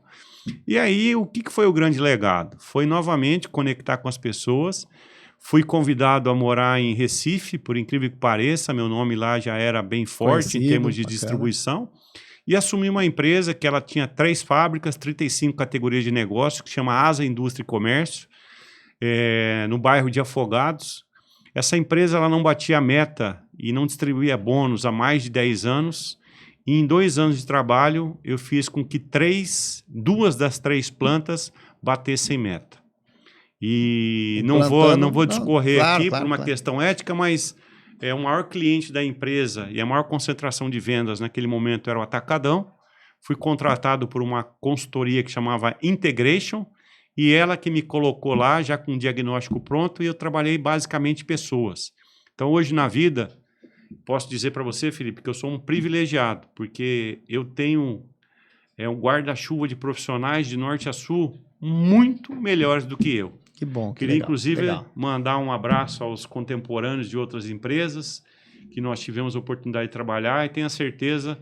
E aí, o que foi o grande legado? Foi novamente conectar com as pessoas. Fui convidado a morar em Recife, por incrível que pareça, meu nome lá já era bem forte em termos de distribuição. E assumi uma empresa que ela tinha 3 fábricas, 35 categorias de negócio, que chama Asa Indústria e Comércio, no bairro de Afogados. Essa empresa ela não batia a meta e não distribuía bônus há mais de 10 anos. E em 2 anos de trabalho, eu fiz com que 2 das 3 plantas batessem meta. E não vou discorrer aqui por uma questão ética, mas... o maior cliente da empresa e a maior concentração de vendas naquele momento era o Atacadão. Fui contratado por uma consultoria que chamava Integration e ela que me colocou lá já com o diagnóstico pronto e eu trabalhei basicamente pessoas. Então hoje na vida posso dizer para você, Felipe, que eu sou um privilegiado, porque eu tenho um guarda-chuva de profissionais de norte a sul muito melhores do que eu. Que bom, que Queria, legal, inclusive, legal. mandar um abraço aos contemporâneos de outras empresas que nós tivemos a oportunidade de trabalhar e tenho a certeza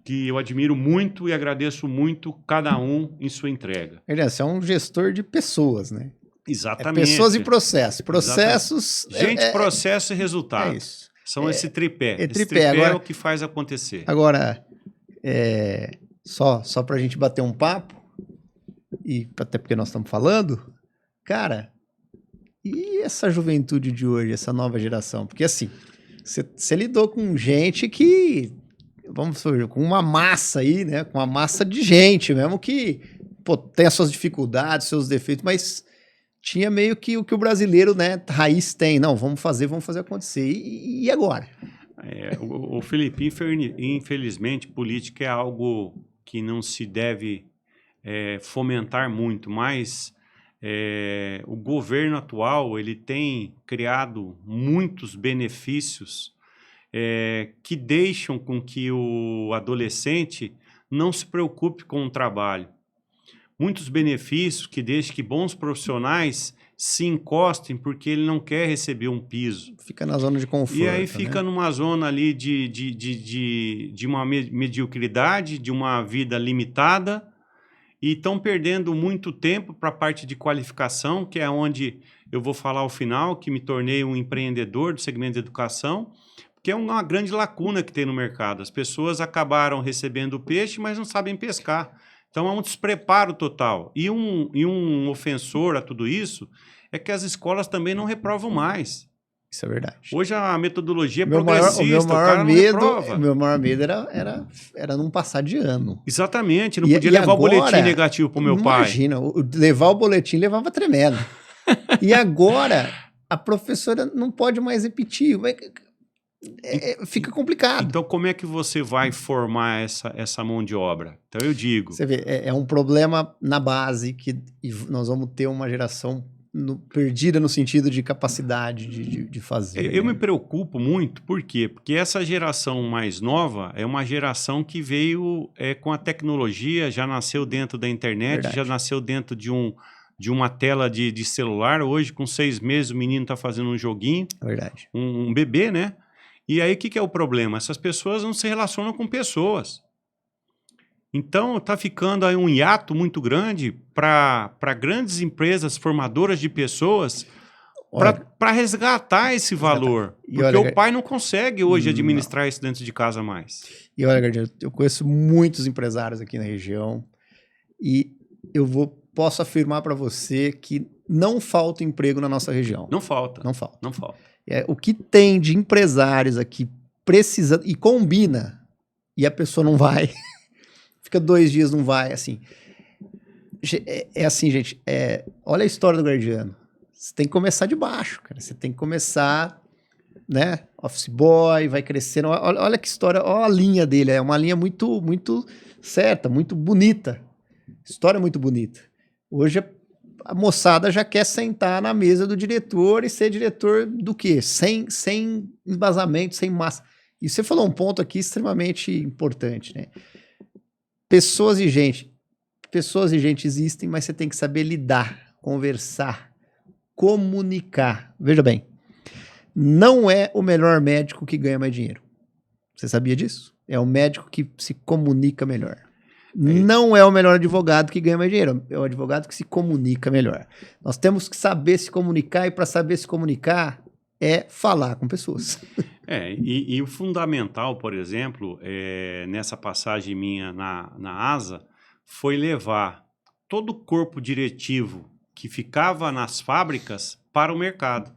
que eu admiro muito e agradeço muito cada um em sua entrega. Você é um gestor de pessoas, né? Exatamente. Pessoas e processos. Processos... Gente, processo e resultado. É isso. São esse tripé. Esse tripé tripé agora, é o que faz acontecer. Agora, só para a gente bater um papo, e até porque nós estamos falando, cara, e essa juventude de hoje, essa nova geração? Porque assim, você lidou com gente que, vamos dizer, com uma massa aí, né? Com uma massa de gente mesmo que, pô, tem as suas dificuldades, seus defeitos, mas tinha meio que o que o brasileiro, né, raiz tem. Não, vamos fazer acontecer. E agora? O Felipe, infelizmente, política é algo que não se deve fomentar muito, mas o governo atual ele tem criado muitos benefícios que deixam com que o adolescente não se preocupe com o trabalho. Muitos benefícios que deixam que bons profissionais se encostem porque ele não quer receber um piso. Fica na zona de conforto. E aí fica, né, numa zona ali de uma mediocridade, de uma vida limitada, e estão perdendo muito tempo para a parte de qualificação, que é onde eu vou falar ao final, que me tornei um empreendedor do segmento de educação, que é uma grande lacuna que tem no mercado. As pessoas acabaram recebendo peixe, mas não sabem pescar. Então, é um despreparo total. E um ofensor a tudo isso é que as escolas também não reprovam mais. Isso é verdade. Hoje a metodologia é progressista, o cara não reprova. O meu maior medo era não passar de ano. Exatamente, não podia levar agora, o boletim negativo para o meu pai. Imagina, levar o boletim levava tremendo. E agora, a professora não pode mais repetir. Fica complicado. Então, como é que você vai formar essa mão de obra? Então, eu digo... Você vê, é um problema na base que nós vamos ter uma geração perdida no sentido de capacidade de fazer. Eu me preocupo muito, por quê? Porque essa geração mais nova é uma geração que veio com a tecnologia, já nasceu dentro da internet, verdade, já nasceu dentro de uma tela de celular. Hoje, com 6 meses, o menino está fazendo um joguinho. Verdade. Um bebê, né? E aí, o que é o problema? Essas pessoas não se relacionam com pessoas. Então, está ficando aí um hiato muito grande para grandes empresas formadoras de pessoas para resgatar esse valor. Porque olha, o pai não consegue hoje administrar isso dentro de casa mais. E olha, Gardino, eu conheço muitos empresários aqui na região e posso afirmar para você que não falta emprego na nossa região. Não falta. Não falta. Não falta. O que tem de empresários aqui precisando, e combina, e a pessoa não vai, fica 2 dias, não vai, assim. Assim, gente, olha a história do Gardiano. Você tem que começar de baixo, cara. Você tem que começar, né, office boy, vai crescendo. Olha que história, olha a linha dele, é uma linha muito, muito certa, muito bonita. História muito bonita. Hoje a moçada já quer sentar na mesa do diretor e ser diretor do quê? Sem embasamento, sem massa. E você falou um ponto aqui extremamente importante, né? Pessoas e gente existem, mas você tem que saber lidar, conversar, comunicar. Veja bem, não é o melhor médico que ganha mais dinheiro. Você sabia disso? É o médico que se comunica melhor. Não é o melhor advogado que ganha mais dinheiro, é o advogado que se comunica melhor. Nós temos que saber se comunicar, e para saber se comunicar é falar com pessoas. E o fundamental, por exemplo, nessa passagem minha na ASA, foi levar todo o corpo diretivo que ficava nas fábricas para o mercado.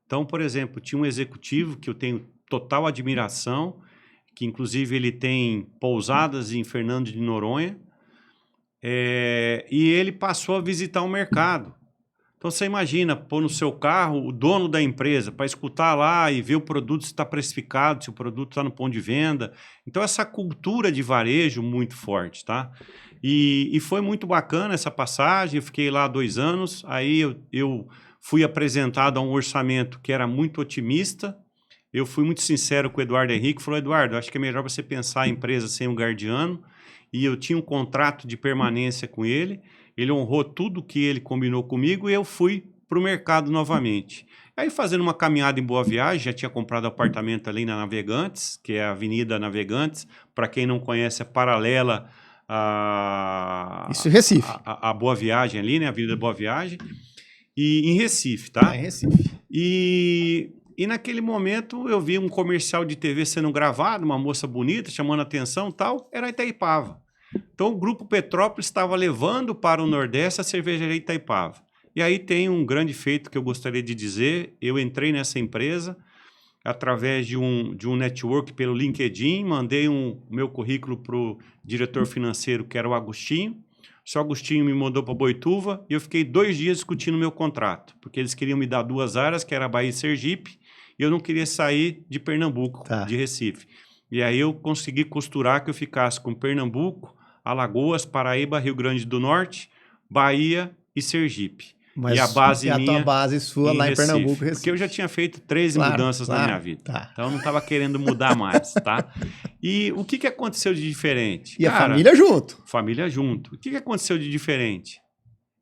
Então, por exemplo, tinha um executivo que eu tenho total admiração, que inclusive ele tem pousadas em Fernando de Noronha, e ele passou a visitar o mercado. Então você imagina, pôr no seu carro o dono da empresa para escutar lá e ver o produto se está precificado, se o produto está no ponto de venda. Então essa cultura de varejo muito forte, tá? E foi muito bacana essa passagem, eu fiquei lá 2 anos, aí eu fui apresentado a um orçamento que era muito otimista, eu fui muito sincero com o Eduardo Henrique, falou, Eduardo, acho que é melhor você pensar a empresa sem um guardiano, e eu tinha um contrato de permanência com ele, ele honrou tudo que ele combinou comigo e eu fui para o mercado novamente. Aí fazendo uma caminhada em Boa Viagem, já tinha comprado apartamento ali na Navegantes, que é a Avenida Navegantes, para quem não conhece, é paralela Isso em Recife. A Boa Viagem ali, né? A Avenida Boa Viagem. E em Recife, tá? É em Recife. E naquele momento eu vi um comercial de TV sendo gravado, uma moça bonita, chamando a atenção e tal, era Itaipava. Então o Grupo Petrópolis estava levando para o Nordeste a cervejaria Itaipava. E aí tem um grande feito que eu gostaria de dizer, eu entrei nessa empresa através de um network pelo LinkedIn, mandei meu currículo para o diretor financeiro, que era o Agostinho. O Agostinho me mandou para Boituva e eu fiquei 2 dias discutindo meu contrato, porque eles queriam me dar 2 áreas, que era Bahia e Sergipe, e eu não queria sair de Pernambuco, de Recife. E aí eu consegui costurar que eu ficasse com Pernambuco, Alagoas, Paraíba, Rio Grande do Norte, Bahia e Sergipe. Mas e a base a minha tua base sua lá Recife, em Pernambuco, Recife. Porque eu já tinha feito 13 mudanças na minha vida. Então eu não estava querendo mudar mais, tá? E o que aconteceu de diferente? E a família junto. Família junto. O que aconteceu de diferente?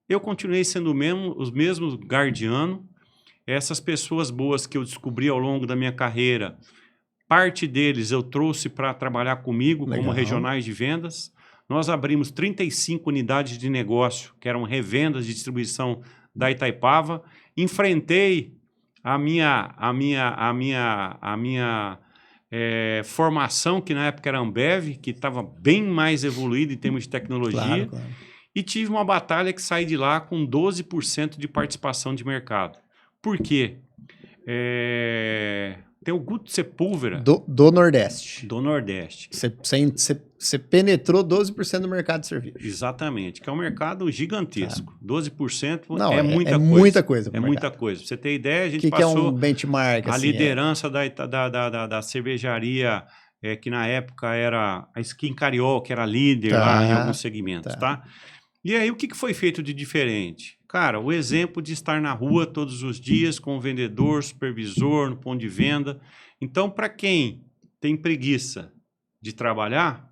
Eu continuei sendo os mesmos guardianos. Essas pessoas boas que eu descobri ao longo da minha carreira, parte deles eu trouxe para trabalhar comigo como regionais de vendas. Nós abrimos 35 unidades de negócio, que eram revendas de distribuição da Itaipava. Enfrentei a minha formação, que na época era Ambev, que estava bem mais evoluída em termos de tecnologia. Claro. E tive uma batalha que saí de lá com 12% de participação de mercado. Por quê? Tem o Guto Sepúlveda. Do Nordeste. Do Nordeste. Você penetrou 12% do mercado de serviço. Exatamente, que é um mercado gigantesco. 12% Não, é muita coisa. Muita coisa. É muita coisa. Pra você ter ideia, a gente passou... que é um benchmark? A liderança da cervejaria, que na época era a Skin Carioca, que era líder lá em alguns segmentos, tá? E aí, o que foi feito de diferente? Cara, o exemplo de estar na rua todos os dias com o vendedor, supervisor, no ponto de venda. Então, para quem tem preguiça de trabalhar,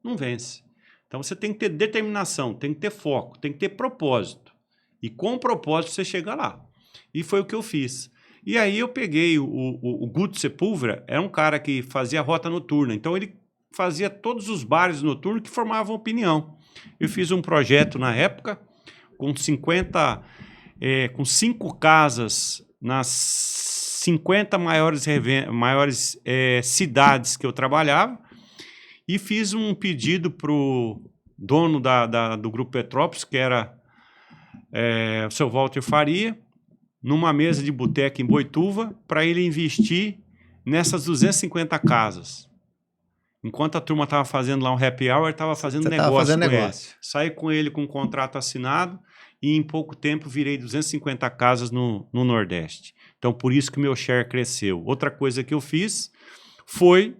não vence. Então, você tem que ter determinação, tem que ter foco, tem que ter propósito. E com o propósito, você chega lá. E foi o que eu fiz. E aí, eu peguei o Guto Sepúlveda, era um cara que fazia rota noturna. Então, ele fazia todos os bares noturnos que formavam opinião. Eu fiz um projeto na época, com 5 casas nas 50 maiores cidades que eu trabalhava, e fiz um pedido para o dono do Grupo Petrópolis, que era o seu Walter Faria, numa mesa de boteca em Boituva, para ele investir nessas 250 casas. Enquanto a turma estava fazendo lá um happy hour, estava fazendo negócio com ele. Saí com ele com um contrato assinado e em pouco tempo virei 250 casas no Nordeste. Então, por isso que o meu share cresceu. Outra coisa que eu fiz foi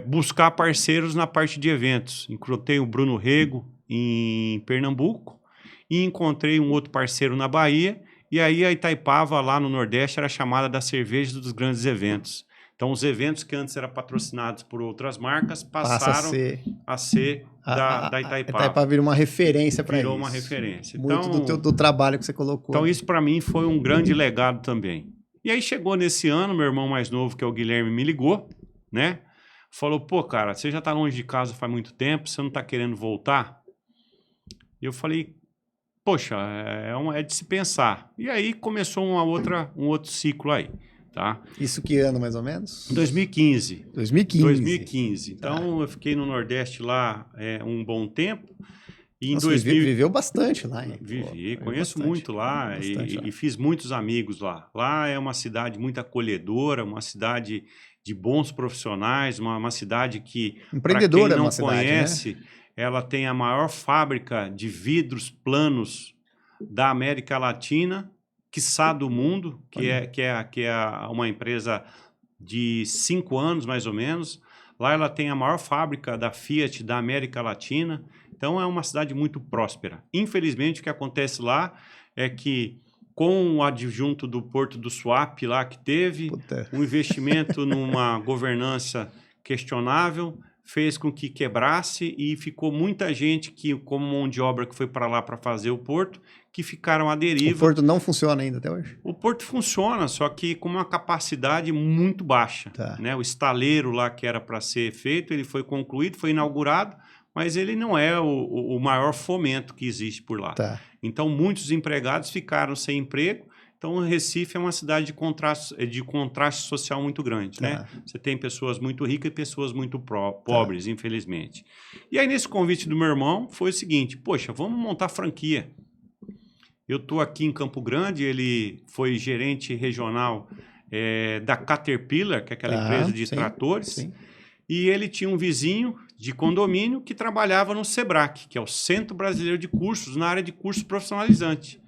buscar parceiros na parte de eventos. Encontrei o Bruno Rego em Pernambuco e encontrei um outro parceiro na Bahia. E aí a Itaipava, lá no Nordeste, era chamada da cerveja dos grandes eventos. Então, os eventos que antes eram patrocinados por outras marcas passaram a ser da Itaipava. A Itaipava virou uma referência para isso. Virou uma referência. Muito do trabalho que você colocou. Então, isso para mim foi um grande legado também. E aí chegou nesse ano, meu irmão mais novo, que é o Guilherme, me ligou, né? Falou, pô, cara, você já está longe de casa faz muito tempo, você não está querendo voltar? E eu falei, poxa, é de se pensar. E aí começou um outro ciclo aí. Tá? Isso que ano, mais ou menos? 2015. 2015. Então, eu fiquei no Nordeste lá um bom tempo. E Nossa, viveu bastante lá, hein? Vivi, conheço muito lá e fiz muitos amigos lá. Lá é uma cidade muito acolhedora, uma cidade de bons profissionais, uma cidade que, para quem não conhece, né? Ela tem a maior fábrica de vidros planos da América Latina, quiçá do mundo, que é uma empresa de 5 anos, mais ou menos. Lá ela tem a maior fábrica da Fiat da América Latina. Então, é uma cidade muito próspera. Infelizmente, o que acontece lá é que com o adjunto do Porto do Suape lá que teve, um investimento numa governança questionável, fez com que quebrasse e ficou muita gente que, como mão de obra que foi para lá para fazer o porto, que ficaram à deriva. O porto não funciona ainda até hoje? O porto funciona, só que com uma capacidade muito baixa. Tá. Né? O estaleiro lá que era para ser feito, ele foi concluído, foi inaugurado, mas ele não é o maior fomento que existe por lá. Tá. Então, muitos empregados ficaram sem emprego. Então, o Recife é uma cidade de contraste social muito grande. Né? Você tem pessoas muito ricas e pessoas muito pobres, infelizmente. E aí, nesse convite do meu irmão, foi o seguinte, poxa, vamos montar franquia. Eu estou aqui em Campo Grande, ele foi gerente regional da Caterpillar, que é aquela empresa de tratores, sim. E ele tinha um vizinho de condomínio que trabalhava no SEBRAC, que é o Centro Brasileiro de Cursos, na área de cursos profissionalizantes.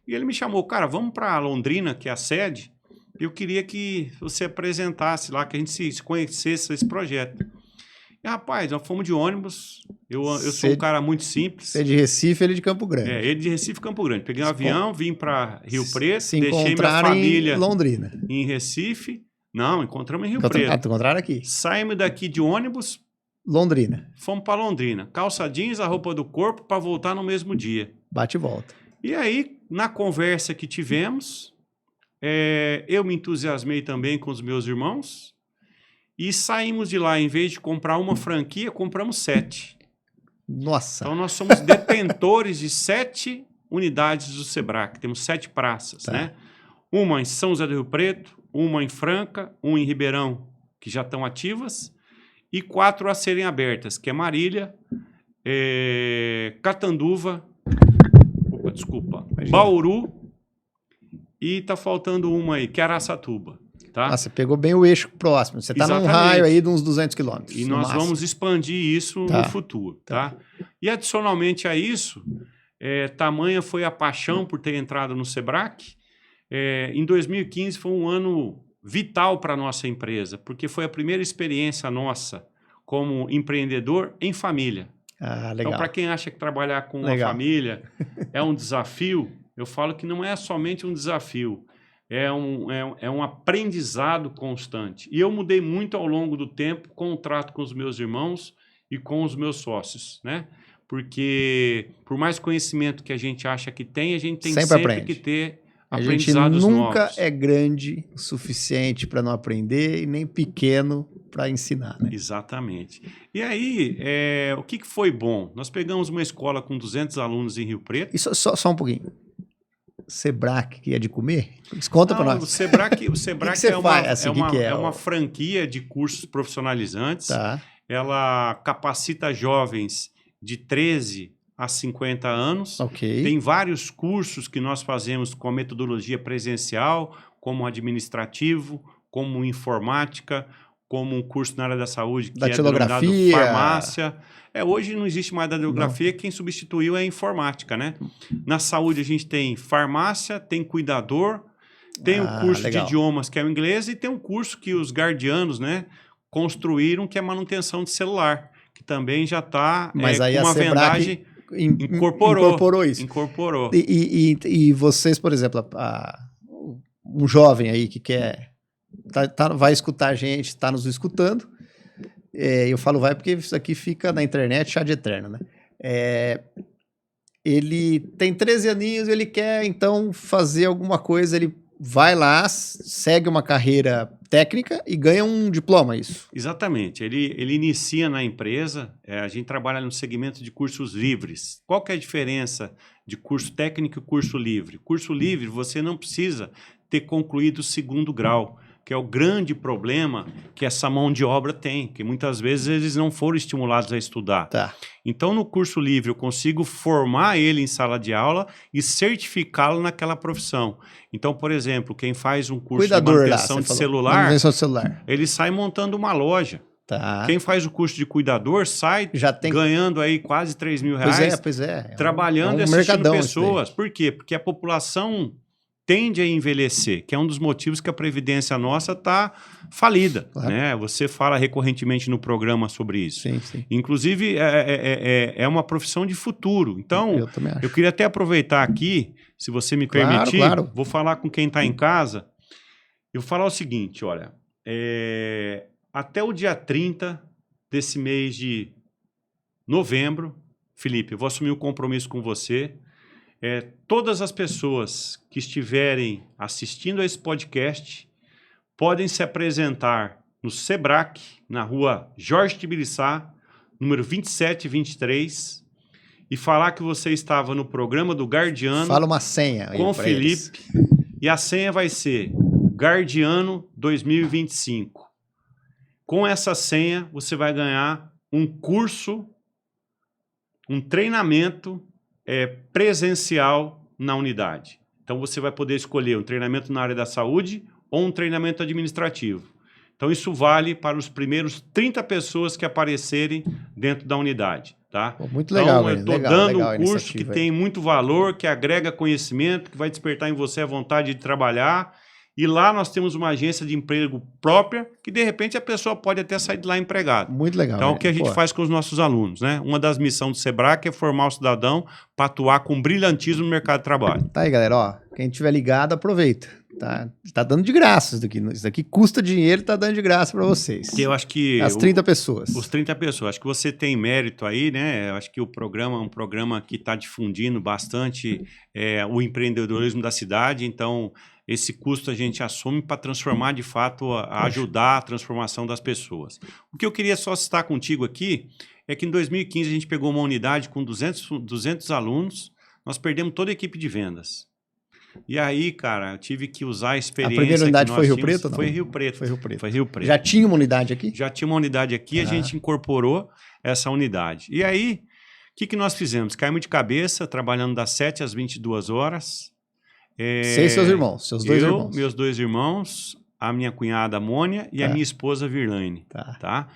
E ele me chamou, cara, vamos para Londrina, que é a sede, eu queria que você apresentasse lá, que a gente se conhecesse esse projeto. E, rapaz, nós fomos de ônibus, eu sou um cara muito simples. Você é de Recife, ele de Campo Grande. Ele de Recife, Campo Grande. Peguei um avião, vim para Rio Preto, se deixei minha família em Londrina. Em Recife. Não, encontramos em Rio Preto. Encontraram aqui. Saímos daqui de ônibus. Londrina. Fomos para Londrina. Calça jeans, a roupa do corpo, para voltar no mesmo dia. Bate e volta. E aí, na conversa que tivemos, eu me entusiasmei também com os meus irmãos e saímos de lá, em vez de comprar uma franquia, compramos 7. Nossa! Então, nós somos detentores de 7 unidades do SEBRAC. Temos 7 praças, né? Uma em São José do Rio Preto, uma em Franca, uma em Ribeirão, que já estão ativas, e 4 a serem abertas, que é Marília, Catanduva, Bauru, e tá faltando uma aí, que é Araçatuba. Tá? Você pegou bem o eixo próximo. Você está num raio aí de uns 200 quilômetros. E nós vamos expandir isso no futuro. Tá? E adicionalmente a isso, tamanha foi a paixão por ter entrado no SEBRAC. Em 2015 foi um ano vital para a nossa empresa, porque foi a primeira experiência nossa como empreendedor em família. Então, para quem acha que trabalhar com uma família é um desafio, eu falo que não é somente um desafio, é um aprendizado constante. E eu mudei muito ao longo do tempo com o trato com os meus irmãos e com os meus sócios, né? Porque por mais conhecimento que a gente acha que tem, a gente tem sempre que ter aprendizados novos. A gente nunca é grande o suficiente para não aprender e nem pequeno para ensinar, né? Exatamente. E aí, o que foi bom? Nós pegamos uma escola com 200 alunos em Rio Preto. E só um pouquinho. SEBRAC, que é de comer? Conta para nós. O SEBRAC é uma franquia de cursos profissionalizantes. Tá. Ela capacita jovens de 13 a 50 anos. Okay. Tem vários cursos que nós fazemos com a metodologia presencial, como administrativo, como informática, como um curso na área da saúde, que é denominado farmácia. Hoje não existe mais datilografia, quem substituiu é a informática, né? Na saúde a gente tem farmácia, tem cuidador, tem o curso de idiomas, que é o inglês, e tem um curso que os guardianos, né, construíram, que é manutenção de celular, que também já está com uma vendagem... Incorporou isso. Incorporou. E vocês, por exemplo, um jovem aí que quer... vai escutar a gente, está nos escutando. Eu falo vai porque isso aqui fica na internet chá de eterno, né? Ele tem 13 aninhos, ele quer então fazer alguma coisa, ele vai lá, segue uma carreira técnica e ganha um diploma, isso? Exatamente. Ele inicia na empresa, a gente trabalha no segmento de cursos livres. Qual que é a diferença de curso técnico e curso livre? Curso livre, você não precisa ter concluído o 2º grau, que é o grande problema que essa mão de obra tem, que muitas vezes eles não foram estimulados a estudar. Tá. Então, no curso livre, eu consigo formar ele em sala de aula e certificá-lo naquela profissão. Então, por exemplo, quem faz um curso de manutenção de celular, ele sai montando uma loja. Tá. Quem faz o curso de cuidador sai ganhando aí quase R$3.000, pois é. Trabalhando e assistindo pessoas. Por quê? Porque a população tende a envelhecer, que é um dos motivos que a Previdência nossa está falida. Claro. Né? Você fala recorrentemente no programa sobre isso. Sim, sim. Inclusive, é uma profissão de futuro. Então, Eu também acho. eu queria até aproveitar aqui, se você me Claro, permitir, claro. vou falar com quem está em casa. Eu vou falar o seguinte, olha, até o dia 30 desse mês de novembro, Felipe, eu vou assumir um compromisso com você. Todas as pessoas que estiverem assistindo a esse podcast podem se apresentar no SEBRAC, na rua Jorge Tibiriçá, número 2723, e falar que você estava no programa do Gardiano. Fala uma senha aí com o pra Felipe. eles. E a senha vai ser Gardiano 2025. Com essa senha, você vai ganhar um curso, um treinamento presencial na unidade. Então, você vai poder escolher um treinamento na área da saúde ou um treinamento administrativo. Então, isso vale para os primeiros 30 pessoas que aparecerem dentro da unidade. Tá? Pô, muito legal, então, eu estou dando um curso que aí. tem muito valor, que agrega conhecimento, que vai despertar em você a vontade de trabalhar. E lá nós temos uma agência de emprego própria, que de repente a pessoa pode até sair de lá empregada. Muito legal. Então, o que a gente faz com os nossos alunos, né? Uma das missões do SEBRAC é formar o cidadão para atuar com brilhantismo no mercado de trabalho. Tá aí, galera. Ó, quem tiver ligado, aproveita. Tá dando de graça isso daqui custa dinheiro, tá dando de graça para vocês. Eu acho que as 30 pessoas. Os 30 pessoas. Acho que você tem mérito aí, né? Eu acho que o programa é um programa que está difundindo bastante o empreendedorismo da cidade. Então, esse custo a gente assume para transformar, de fato, ajudar a transformação das pessoas. O que eu queria só citar contigo aqui é que em 2015 a gente pegou uma unidade com 200 alunos, nós perdemos toda a equipe de vendas. E aí, cara, eu tive que usar a experiência. A primeira unidade foi Rio Preto? Foi Rio Preto. Foi Rio Preto. Foi Rio Preto. Já tinha uma unidade aqui? Já tinha uma unidade aqui, a gente incorporou essa unidade. E aí, o que nós fizemos? Caímos de cabeça, trabalhando das 7 às 22 horas. Você e seus irmãos, seus dois irmãos. Meus dois irmãos, a minha cunhada Mônia e a minha esposa Virlaine. Tá?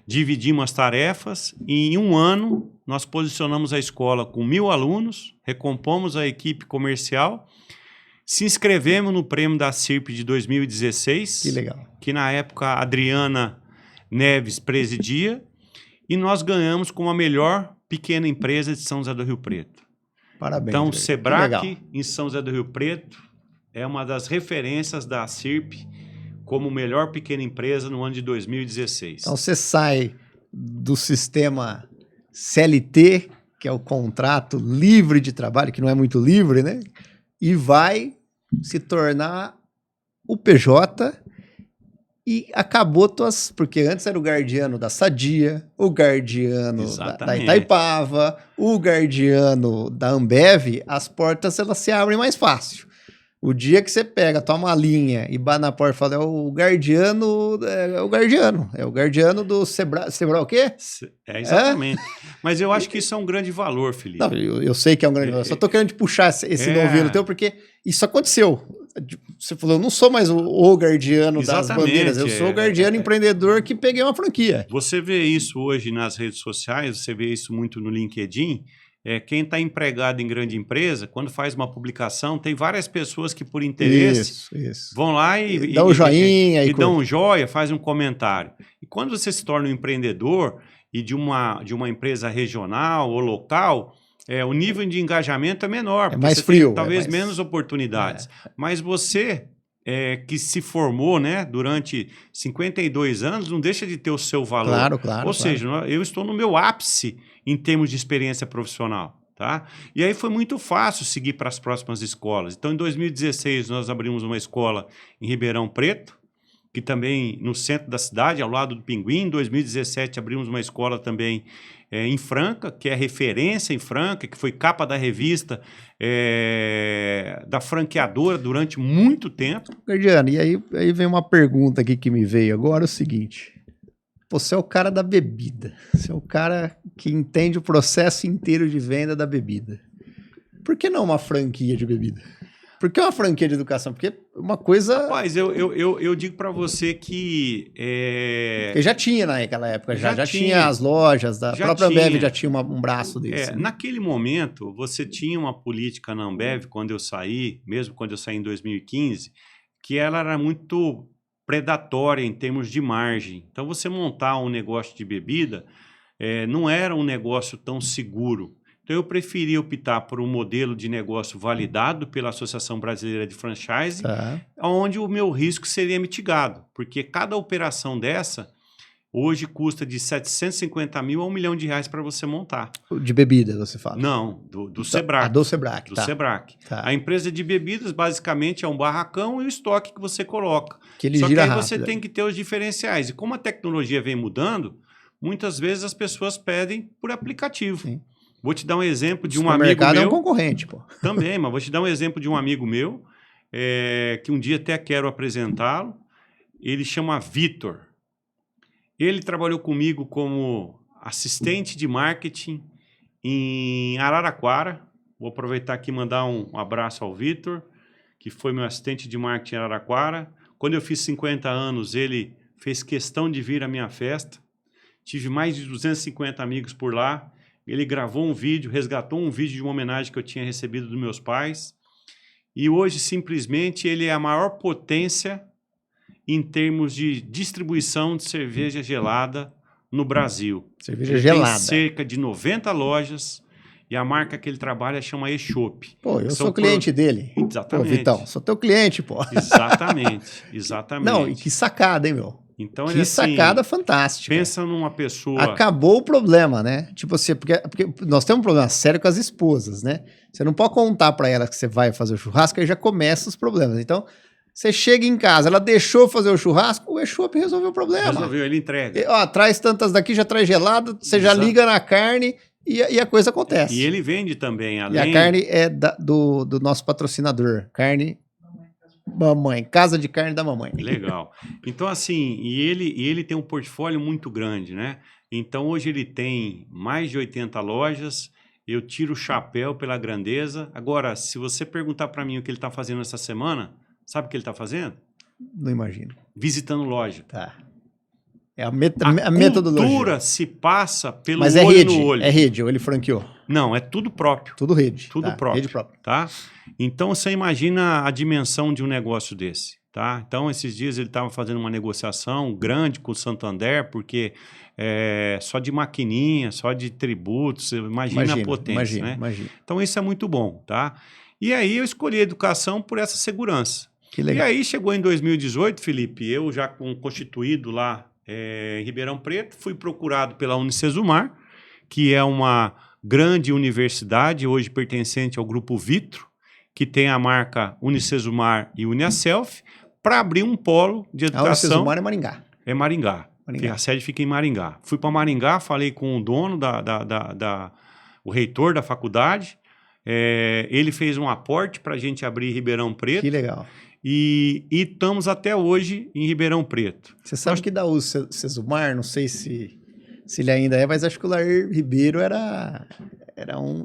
Dividimos as tarefas e em um ano nós posicionamos a escola com 1.000 alunos, recompomos a equipe comercial, se inscrevemos no prêmio da CIRP de 2016. Que legal. Que na época a Adriana Neves presidia, e nós ganhamos como a melhor pequena empresa de São José do Rio Preto. Parabéns. Então, o SEBRAC em São José do Rio Preto é uma das referências da CIRP como melhor pequena empresa no ano de 2016. Então, você sai do sistema CLT, que é o contrato livre de trabalho, que não é muito livre, né? E vai se tornar o PJ e acabou porque antes era o Gardiano da Sadia, o Gardiano da Itaipava, o Gardiano da Ambev, as portas elas se abrem mais fácil. O dia que você pega, toma uma linha e bate na porta e fala, é o Gardiano do Sebrae o quê? Exatamente. Mas eu acho que isso é um grande valor, Felipe. Não, eu sei que é um grande valor, só tô querendo te puxar esse novelo teu, porque isso aconteceu. Você falou, eu não sou mais o Gardiano das bandeiras, eu sou o Gardiano empreendedor que peguei uma franquia. Você vê isso hoje nas redes sociais, você vê isso muito no LinkedIn. Quem está empregado em grande empresa, quando faz uma publicação, tem várias pessoas que, por interesse, vão lá e dão um joinha. E dão um joia, fazem um comentário. E quando você se torna um empreendedor e de uma empresa regional ou local, o nível de engajamento é menor. É mais frio. Tem, talvez menos oportunidades. Mas você, que se formou, né, durante 52 anos, não deixa de ter o seu valor. Claro. Ou seja, eu estou no meu ápice em termos de experiência profissional. Tá? E aí foi muito fácil seguir para as próximas escolas. Então, em 2016, nós abrimos uma escola em Ribeirão Preto, que também no centro da cidade, ao lado do Pinguim. Em 2017, abrimos uma escola também em Franca, que é referência em Franca, que foi capa da revista da franqueadora durante muito tempo. Gardiano, e aí vem uma pergunta aqui que me veio agora, é o seguinte. Você é o cara da bebida. Você é o cara que entende o processo inteiro de venda da bebida. Por que não uma franquia de bebida? Por que uma franquia de educação? Porque uma coisa... Rapaz, eu digo para você que... Porque já tinha naquela época, já tinha. tinha as lojas, da Já própria Ambev tinha. já tinha um braço desse. Né? Naquele momento, você tinha uma política na Ambev, quando eu saí, mesmo quando eu saí em 2015, que ela era muito predatória em termos de margem. Então, você montar um negócio de bebida não era um negócio tão seguro. Então, eu preferi optar por um modelo de negócio validado pela Associação Brasileira de Franchise, onde o meu risco seria mitigado, porque cada operação dessa hoje custa de 750 mil a R$1 milhão para você montar. De bebida, você fala? Não, do Sebrae. Do Sebrae, do Sebrae. Tá. A empresa de bebidas, basicamente, é um barracão e o estoque que você coloca. Que ele Só gira que aí rápido. você tem que ter os diferenciais. E como a tecnologia vem mudando, muitas vezes as pessoas pedem por aplicativo. Sim. Vou te dar um exemplo de um O amigo mercado meu. é um concorrente, pô. Também, mas vou te dar um exemplo de um amigo meu, que um dia até quero apresentá-lo. Ele chama Vitor. Ele trabalhou comigo como assistente de marketing em Araraquara. Vou aproveitar aqui e mandar um abraço ao Vitor, que foi meu assistente de marketing em Araraquara. Quando eu fiz 50 anos, ele fez questão de vir à minha festa. Tive mais de 250 amigos por lá. Ele gravou um vídeo, resgatou um vídeo de uma homenagem que eu tinha recebido dos meus pais. E hoje, simplesmente, ele é a maior potência em termos de distribuição de cerveja gelada no Brasil. Cerveja gelada. Tem cerca de 90 lojas e a marca que ele trabalha chama E-Shop. Pô, eu sou cliente dele. Exatamente. Pô, Vitão, sou teu cliente, pô. Exatamente. Não, e que sacada, hein, meu? Então, que sacada fantástica. Pensa numa pessoa... Acabou o problema, né? Tipo assim, porque nós temos um problema sério com as esposas, né? Você não pode contar pra elas que você vai fazer o churrasco, aí já começam os problemas. Então, você chega em casa, ela deixou fazer o churrasco, o E-Shop resolveu o problema. Resolveu, ele entrega. Ó, traz tantas daqui, já traz gelado, você já liga na carne e a coisa acontece. E ele vende também, além... E a carne é do nosso patrocinador, carne... Mamãe, casa de carne da mamãe. Legal. Então, assim, e ele tem um portfólio muito grande, né? Então, hoje ele tem mais de 80 lojas, eu tiro o chapéu pela grandeza. Agora, se você perguntar para mim o que ele está fazendo essa semana, sabe o que ele está fazendo? Não imagino. Visitando loja. Tá. É a metodologia. A cultura se passa pelo Mas olho rede, no olho. É rede, ou ele franqueou? Não, é tudo próprio. Tudo rede. Tudo próprio. Rede própria. Tá? Então, você imagina a dimensão de um negócio desse. Tá? Então, esses dias ele estava fazendo uma negociação grande com o Santander, porque só de maquininha, só de tributos, você imagina a potência. Imagina. Então, isso é muito bom. Tá? E aí eu escolhi a educação por essa segurança. Que legal. E aí chegou em 2018, Felipe, eu já constituído lá em Ribeirão Preto, fui procurado pela Unicesumar, que é uma grande universidade, hoje pertencente ao Grupo Vitro, que tem a marca Unicesumar e Uniaself, para abrir um polo de educação. A Unicesumar é Maringá. É Maringá. A sede fica em Maringá. Fui para Maringá, falei com o dono, o reitor da faculdade, ele fez um aporte para a gente abrir Ribeirão Preto. Que legal. E estamos até hoje em Ribeirão Preto. Você sabe que da Unicesumar, não sei se ele ainda é, mas acho que o Lair Ribeiro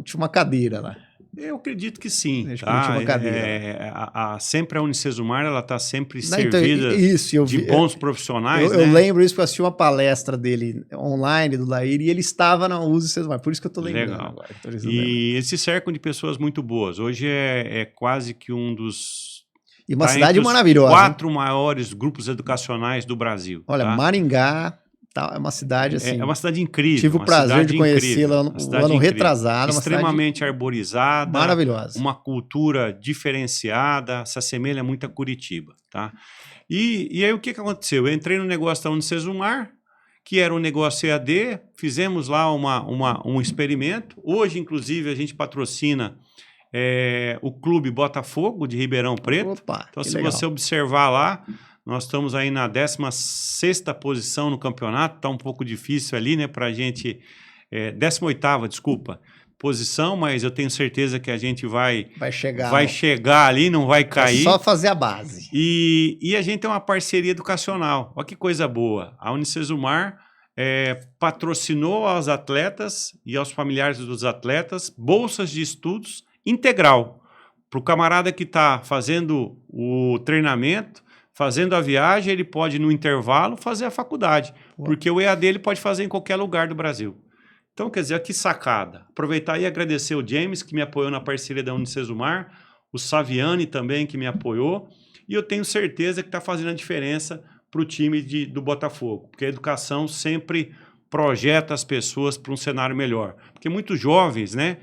tinha uma cadeira lá. Eu acredito que sim. Acho que tinha uma cadeira. Sempre a Unicesumar, ela está sempre servida de bons profissionais. Eu lembro isso porque eu assisti uma palestra dele online, do Lair, e ele estava na Unicesumar, por isso que eu estou lembrando. Legal. Agora. E eles se cercam de pessoas muito boas. Hoje é quase que um dos... E uma cidade maravilhosa. 4 maiores grupos educacionais do Brasil. Olha, tá? Maringá é uma cidade assim... É uma cidade incrível. Tive o prazer de conhecê-la o ano retrasado. Extremamente arborizada. Maravilhosa. Uma cultura diferenciada, se assemelha muito a Curitiba. Tá? E aí o que aconteceu? Eu entrei no negócio da Unicesumar, que era um negócio EAD, fizemos lá um experimento. Hoje, inclusive, a gente patrocina... o Clube Botafogo de Ribeirão Preto. Opa, então, se legal. você observar lá, nós estamos aí na 16ª posição no campeonato, está um pouco difícil ali, né, para a gente... 18ª, desculpa, posição, mas eu tenho certeza que a gente vai chegar ali, não vai cair. É só fazer a base. E a gente tem uma parceria educacional. Olha que coisa boa. A Unicesumar patrocinou aos atletas e aos familiares dos atletas bolsas de estudos integral Para o camarada que está fazendo o treinamento, fazendo a viagem, ele pode, no intervalo, fazer a faculdade. Porque o EAD ele pode fazer em qualquer lugar do Brasil. Então, quer dizer, que sacada. Aproveitar e agradecer o James, que me apoiou na parceria da Unicesumar, o Saviani também, que me apoiou, e eu tenho certeza que está fazendo a diferença para o time do Botafogo, porque a educação sempre projeta as pessoas para um cenário melhor. Porque muitos jovens, né,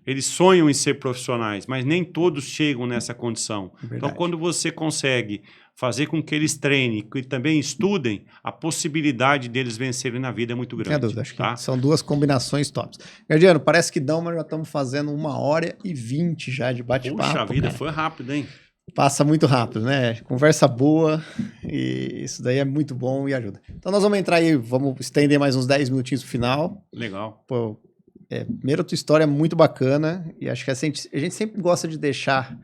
eles sonham em ser profissionais, mas nem todos chegam nessa condição. Verdade. Então, quando você consegue fazer com que eles treinem, que também estudem, a possibilidade deles vencerem na vida é muito grande. Sem dúvida, acho tá? que são duas combinações tops. Gardiano, parece que não, mas já estamos fazendo 1h20 já de bate-papo. Puxa vida, cara. foi rápido, hein? Passa muito rápido, né? Conversa boa e isso daí é muito bom e ajuda. Então nós vamos entrar aí, vamos estender mais uns 10 minutinhos pro final. Legal. Pô, primeiro, a tua história é muito bacana e acho que a gente sempre gosta de deixar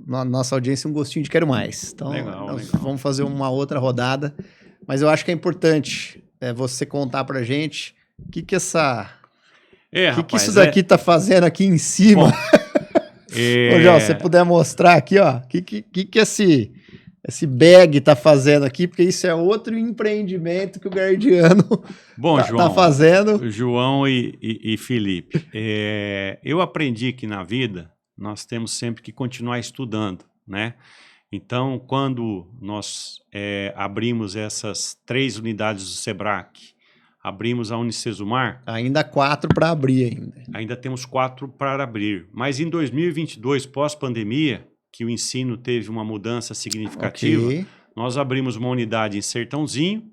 na nossa audiência um gostinho de quero mais. Então, legal. Vamos fazer uma outra rodada, mas eu acho que é importante você contar pra gente o que isso daqui tá fazendo aqui em cima. Bom, Ô, João, se você puder mostrar aqui, ó, o que esse bag tá fazendo aqui, porque isso é outro empreendimento que o Gardiano tá fazendo. João e Felipe, eu aprendi que na vida nós temos sempre que continuar estudando, né? Então, quando nós abrimos essas 3 unidades do SEBRAC, abrimos a Unicesumar... Ainda 4 para abrir. Ainda temos 4 para abrir. Mas em 2022, pós-pandemia, que o ensino teve uma mudança significativa, nós abrimos uma unidade em Sertãozinho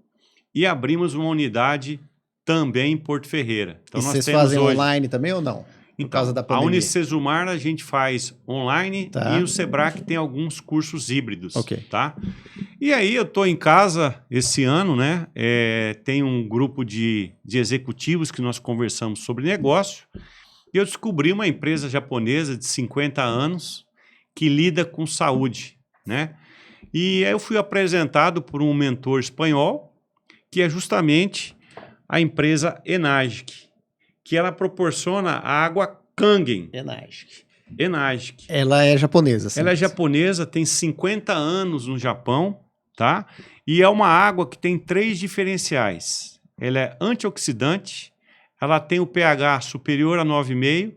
e abrimos uma unidade também em Porto Ferreira. Então, e vocês fazem online também ou não? Por causa da pandemia. A Unicesumar a gente faz online e o SEBRAC tem alguns cursos híbridos. Tá? E aí eu estou em casa esse ano, né? Tem um grupo de executivos que nós conversamos sobre negócio e eu descobri uma empresa japonesa de 50 anos que lida com saúde, né? E aí eu fui apresentado por um mentor espanhol que é justamente a empresa Enagic, que ela proporciona a água Kangen. Enagic. Ela é japonesa. Sim. Ela é japonesa, tem 50 anos no Japão, tá? E é uma água que tem 3 diferenciais. Ela é antioxidante, ela tem o pH superior a 9,5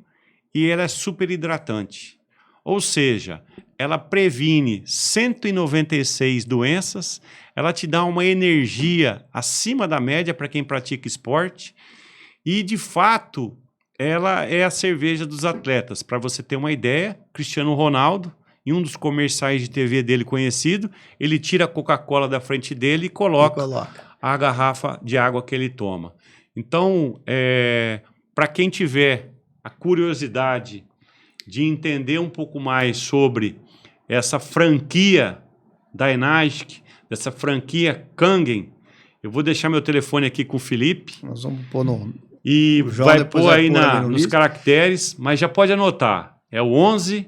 e ela é super hidratante. Ou seja, ela previne 196 doenças, ela te dá uma energia acima da média para quem pratica esporte. E, de fato, ela é a cerveja dos atletas. Para você ter uma ideia, Cristiano Ronaldo, em um dos comerciais de TV dele conhecido, ele tira a Coca-Cola da frente dele e coloca a garrafa de água que ele toma. Então, para quem tiver a curiosidade de entender um pouco mais sobre essa franquia da Enagic, dessa franquia Kangen, eu vou deixar meu telefone aqui com o Felipe. Nós vamos pôr no... E vai pôr aí nos caracteres, mas já pode anotar. É o 11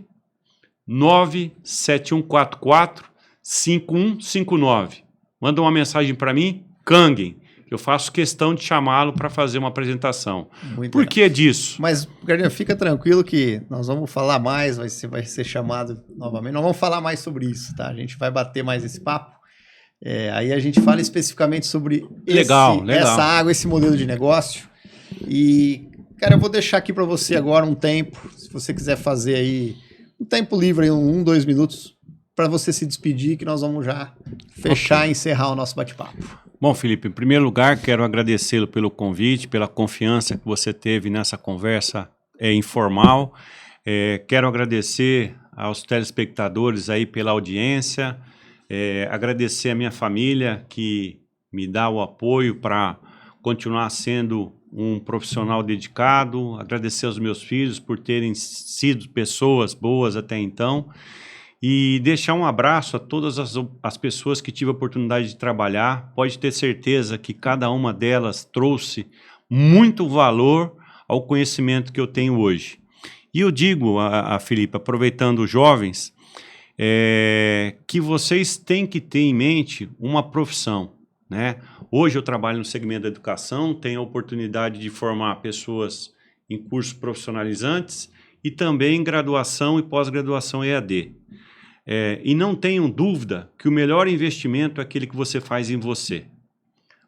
97144 5159. Manda uma mensagem para mim, Kangen. Eu faço questão de chamá-lo para fazer uma apresentação. Por que disso? Mas, Gardiano, fica tranquilo que nós vamos falar mais, vai ser chamado novamente. Nós vamos falar mais sobre isso, tá? A gente vai bater mais esse papo. Aí a gente fala especificamente sobre essa água, esse modelo de negócio. E, cara, eu vou deixar aqui para você agora um tempo, se você quiser fazer aí um tempo livre, aí, 2 minutos, para você se despedir, que nós vamos já fechar e encerrar o nosso bate-papo. Bom, Felipe, em primeiro lugar, quero agradecê-lo pelo convite, pela confiança que você teve nessa conversa informal. Quero agradecer aos telespectadores aí pela audiência, agradecer a minha família que me dá o apoio para continuar sendo um profissional dedicado, agradecer aos meus filhos por terem sido pessoas boas até então e deixar um abraço a todas as pessoas que tive a oportunidade de trabalhar. Pode ter certeza que cada uma delas trouxe muito valor ao conhecimento que eu tenho hoje. E eu digo a Felipe, aproveitando os jovens, que vocês têm que ter em mente uma profissão, né? Hoje eu trabalho no segmento da educação, tenho a oportunidade de formar pessoas em cursos profissionalizantes e também graduação e pós-graduação EAD. E não tenham dúvida que o melhor investimento é aquele que você faz em você.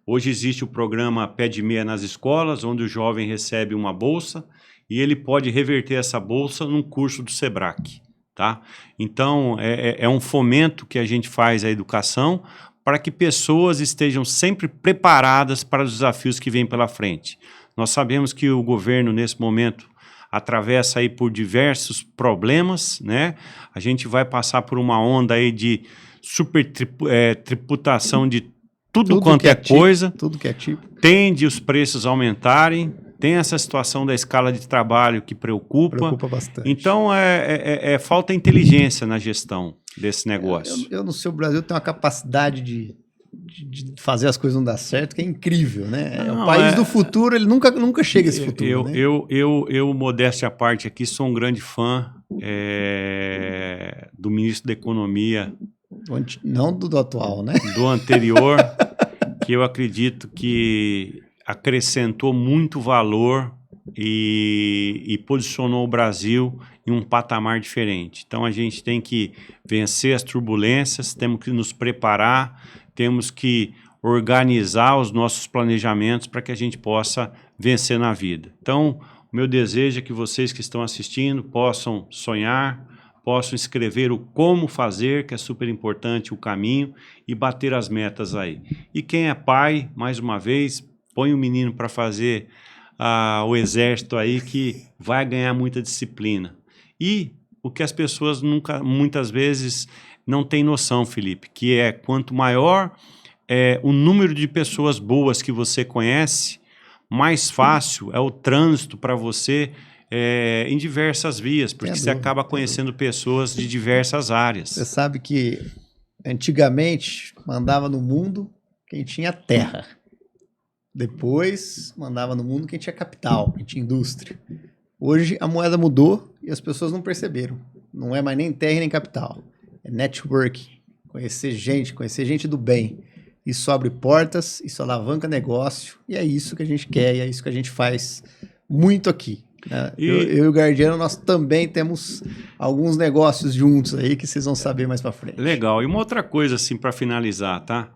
Hoje existe o programa Pé de Meia nas escolas, onde o jovem recebe uma bolsa e ele pode reverter essa bolsa num curso do Sebrae. Tá? Então, é um fomento que a gente faz à educação para que pessoas estejam sempre preparadas para os desafios que vêm pela frente. Nós sabemos que o governo, nesse momento, atravessa aí por diversos problemas, né? A gente vai passar por uma onda aí de tributação de tudo quanto é coisa. Tudo que é tipo. Tende os preços a aumentarem. Tem essa situação da escala de trabalho que preocupa. Preocupa bastante. Então, falta inteligência na gestão desse negócio. Eu no seu Brasil tenho uma capacidade de fazer as coisas não dar certo, que é incrível, né? Não, o país do futuro, ele nunca chega a esse futuro, né? Eu, modéstia à parte aqui, sou um grande fã do ministro da Economia. Não do atual, né? Do anterior, que eu acredito que acrescentou muito valor e posicionou o Brasil em um patamar diferente. Então, a gente tem que vencer as turbulências, temos que nos preparar, temos que organizar os nossos planejamentos para que a gente possa vencer na vida. Então, o meu desejo é que vocês que estão assistindo possam sonhar, possam escrever o como fazer, que é super importante, o caminho, e bater as metas aí. E quem é pai, mais uma vez, põe o menino para fazer o exército aí, que vai ganhar muita disciplina. E o que as pessoas muitas vezes não têm noção, Felipe, que é quanto maior o número de pessoas boas que você conhece, mais fácil é o trânsito para você em diversas vias, porque você acaba conhecendo pessoas de diversas áreas. Você sabe que antigamente mandava no mundo quem tinha terra. Depois mandava no mundo quem tinha capital, quem tinha indústria. Hoje a moeda mudou e as pessoas não perceberam. Não é mais nem terra nem capital. É networking, conhecer gente do bem. Isso abre portas, isso alavanca negócio, e é isso que a gente quer, e é isso que a gente faz muito aqui. Né? Eu e o Gardiano, nós também temos alguns negócios juntos aí que vocês vão saber mais para frente. Legal. E uma outra coisa, assim, para finalizar, tá?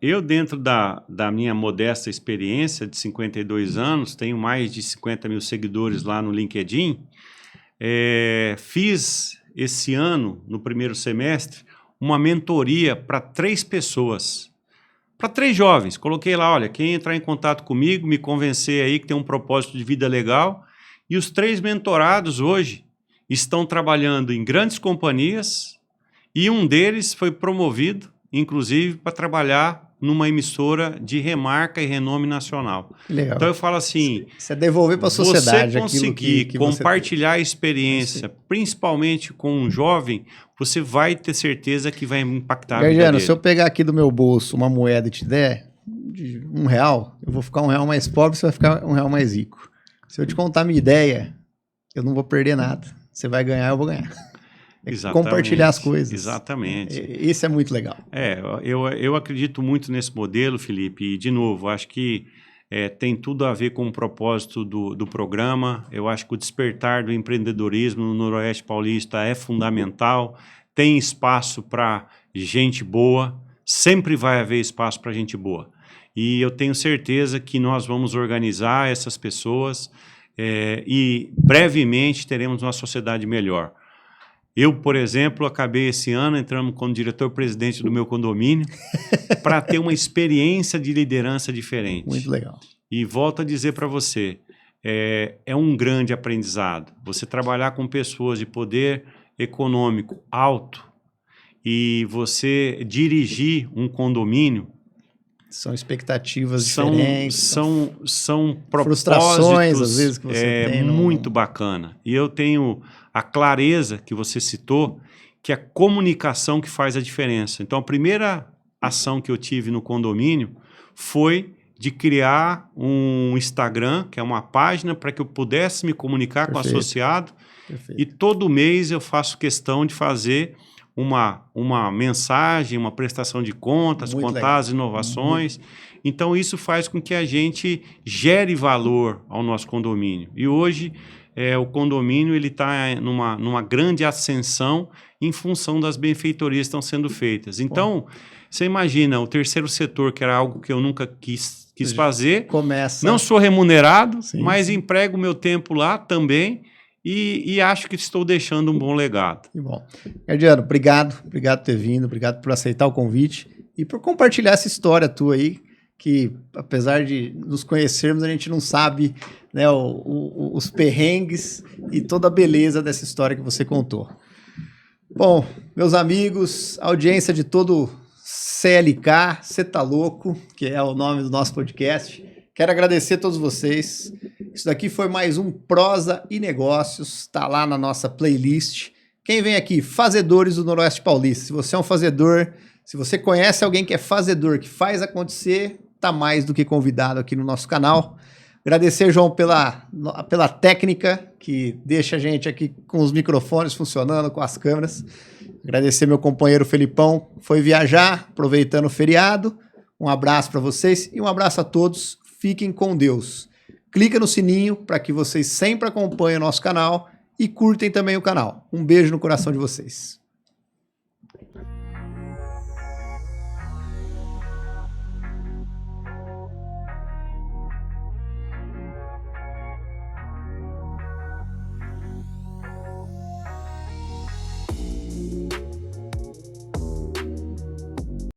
Eu, dentro da minha modesta experiência de 52 anos, tenho mais de 50 mil seguidores lá no LinkedIn, fiz esse ano, no primeiro semestre, uma mentoria para 3 pessoas, para 3 jovens. Coloquei lá, olha, quem entrar em contato comigo, me convencer aí que tem um propósito de vida legal, e os 3 mentorados hoje estão trabalhando em grandes companhias, e um deles foi promovido inclusive para trabalhar numa emissora de remarca e renome nacional. Legal. Então eu falo assim, isso é devolver para a sociedade. Você conseguir que compartilhar a experiência, principalmente com um jovem, você vai ter certeza que vai impactar a vida Gardiano, dele. se eu pegar aqui do meu bolso uma moeda e te der de R$1, eu vou ficar R$1 mais pobre, você vai ficar R$1 mais rico. Se eu te contar a minha ideia, eu não vou perder nada. Você vai ganhar, eu vou ganhar. Compartilhar as coisas. Exatamente. Isso é muito legal. Eu acredito muito nesse modelo, Felipe, e de novo, acho que tem tudo a ver com o propósito do programa. Eu acho que o despertar do empreendedorismo no Noroeste Paulista é fundamental, tem espaço para gente boa, sempre vai haver espaço para gente boa. E eu tenho certeza que nós vamos organizar essas pessoas e brevemente teremos uma sociedade melhor. Eu, por exemplo, acabei esse ano entrando como diretor-presidente do meu condomínio para ter uma experiência de liderança diferente. Muito legal. E volto a dizer para você, é um grande aprendizado. Você trabalhar com pessoas de poder econômico alto e você dirigir um condomínio. São expectativas diferentes. São propósitos, frustrações, às vezes, que você tem. Muito bacana. E eu tenho a clareza que você citou, que é a comunicação que faz a diferença. Então, a primeira ação que eu tive no condomínio foi de criar um Instagram, que é uma página para que eu pudesse me comunicar com o associado. Perfeito. E todo mês eu faço questão de fazer uma mensagem, uma prestação de contas, muito contar legal. As inovações. Então, isso faz com que a gente gere valor ao nosso condomínio. E hoje, o condomínio ele está numa grande ascensão em função das benfeitorias que estão sendo feitas. Então, você imagina, o terceiro setor, que era algo que eu nunca quis fazer, não sou remunerado, mas emprego meu tempo lá também e acho que estou deixando um bom legado. Que bom. Gardiano, obrigado por ter vindo, obrigado por aceitar o convite e por compartilhar essa história tua aí, que apesar de nos conhecermos, a gente não sabe, né, os perrengues e toda a beleza dessa história que você contou. Bom, meus amigos, audiência de todo CLK, Cê Tá Louco, que é o nome do nosso podcast. Quero agradecer a todos vocês. Isso daqui foi mais um Prosa e Negócios, está lá na nossa playlist. Quem vem aqui? Fazedores do Noroeste Paulista. Se você é um fazedor, se você conhece alguém que é fazedor, que faz acontecer, está mais do que convidado aqui no nosso canal. Agradecer, João, pela técnica que deixa a gente aqui com os microfones funcionando, com as câmeras. Agradecer meu companheiro Felipão, foi viajar, aproveitando o feriado. Um abraço para vocês e um abraço a todos. Fiquem com Deus. Clica no sininho para que vocês sempre acompanhem o nosso canal e curtem também o canal. Um beijo no coração de vocês.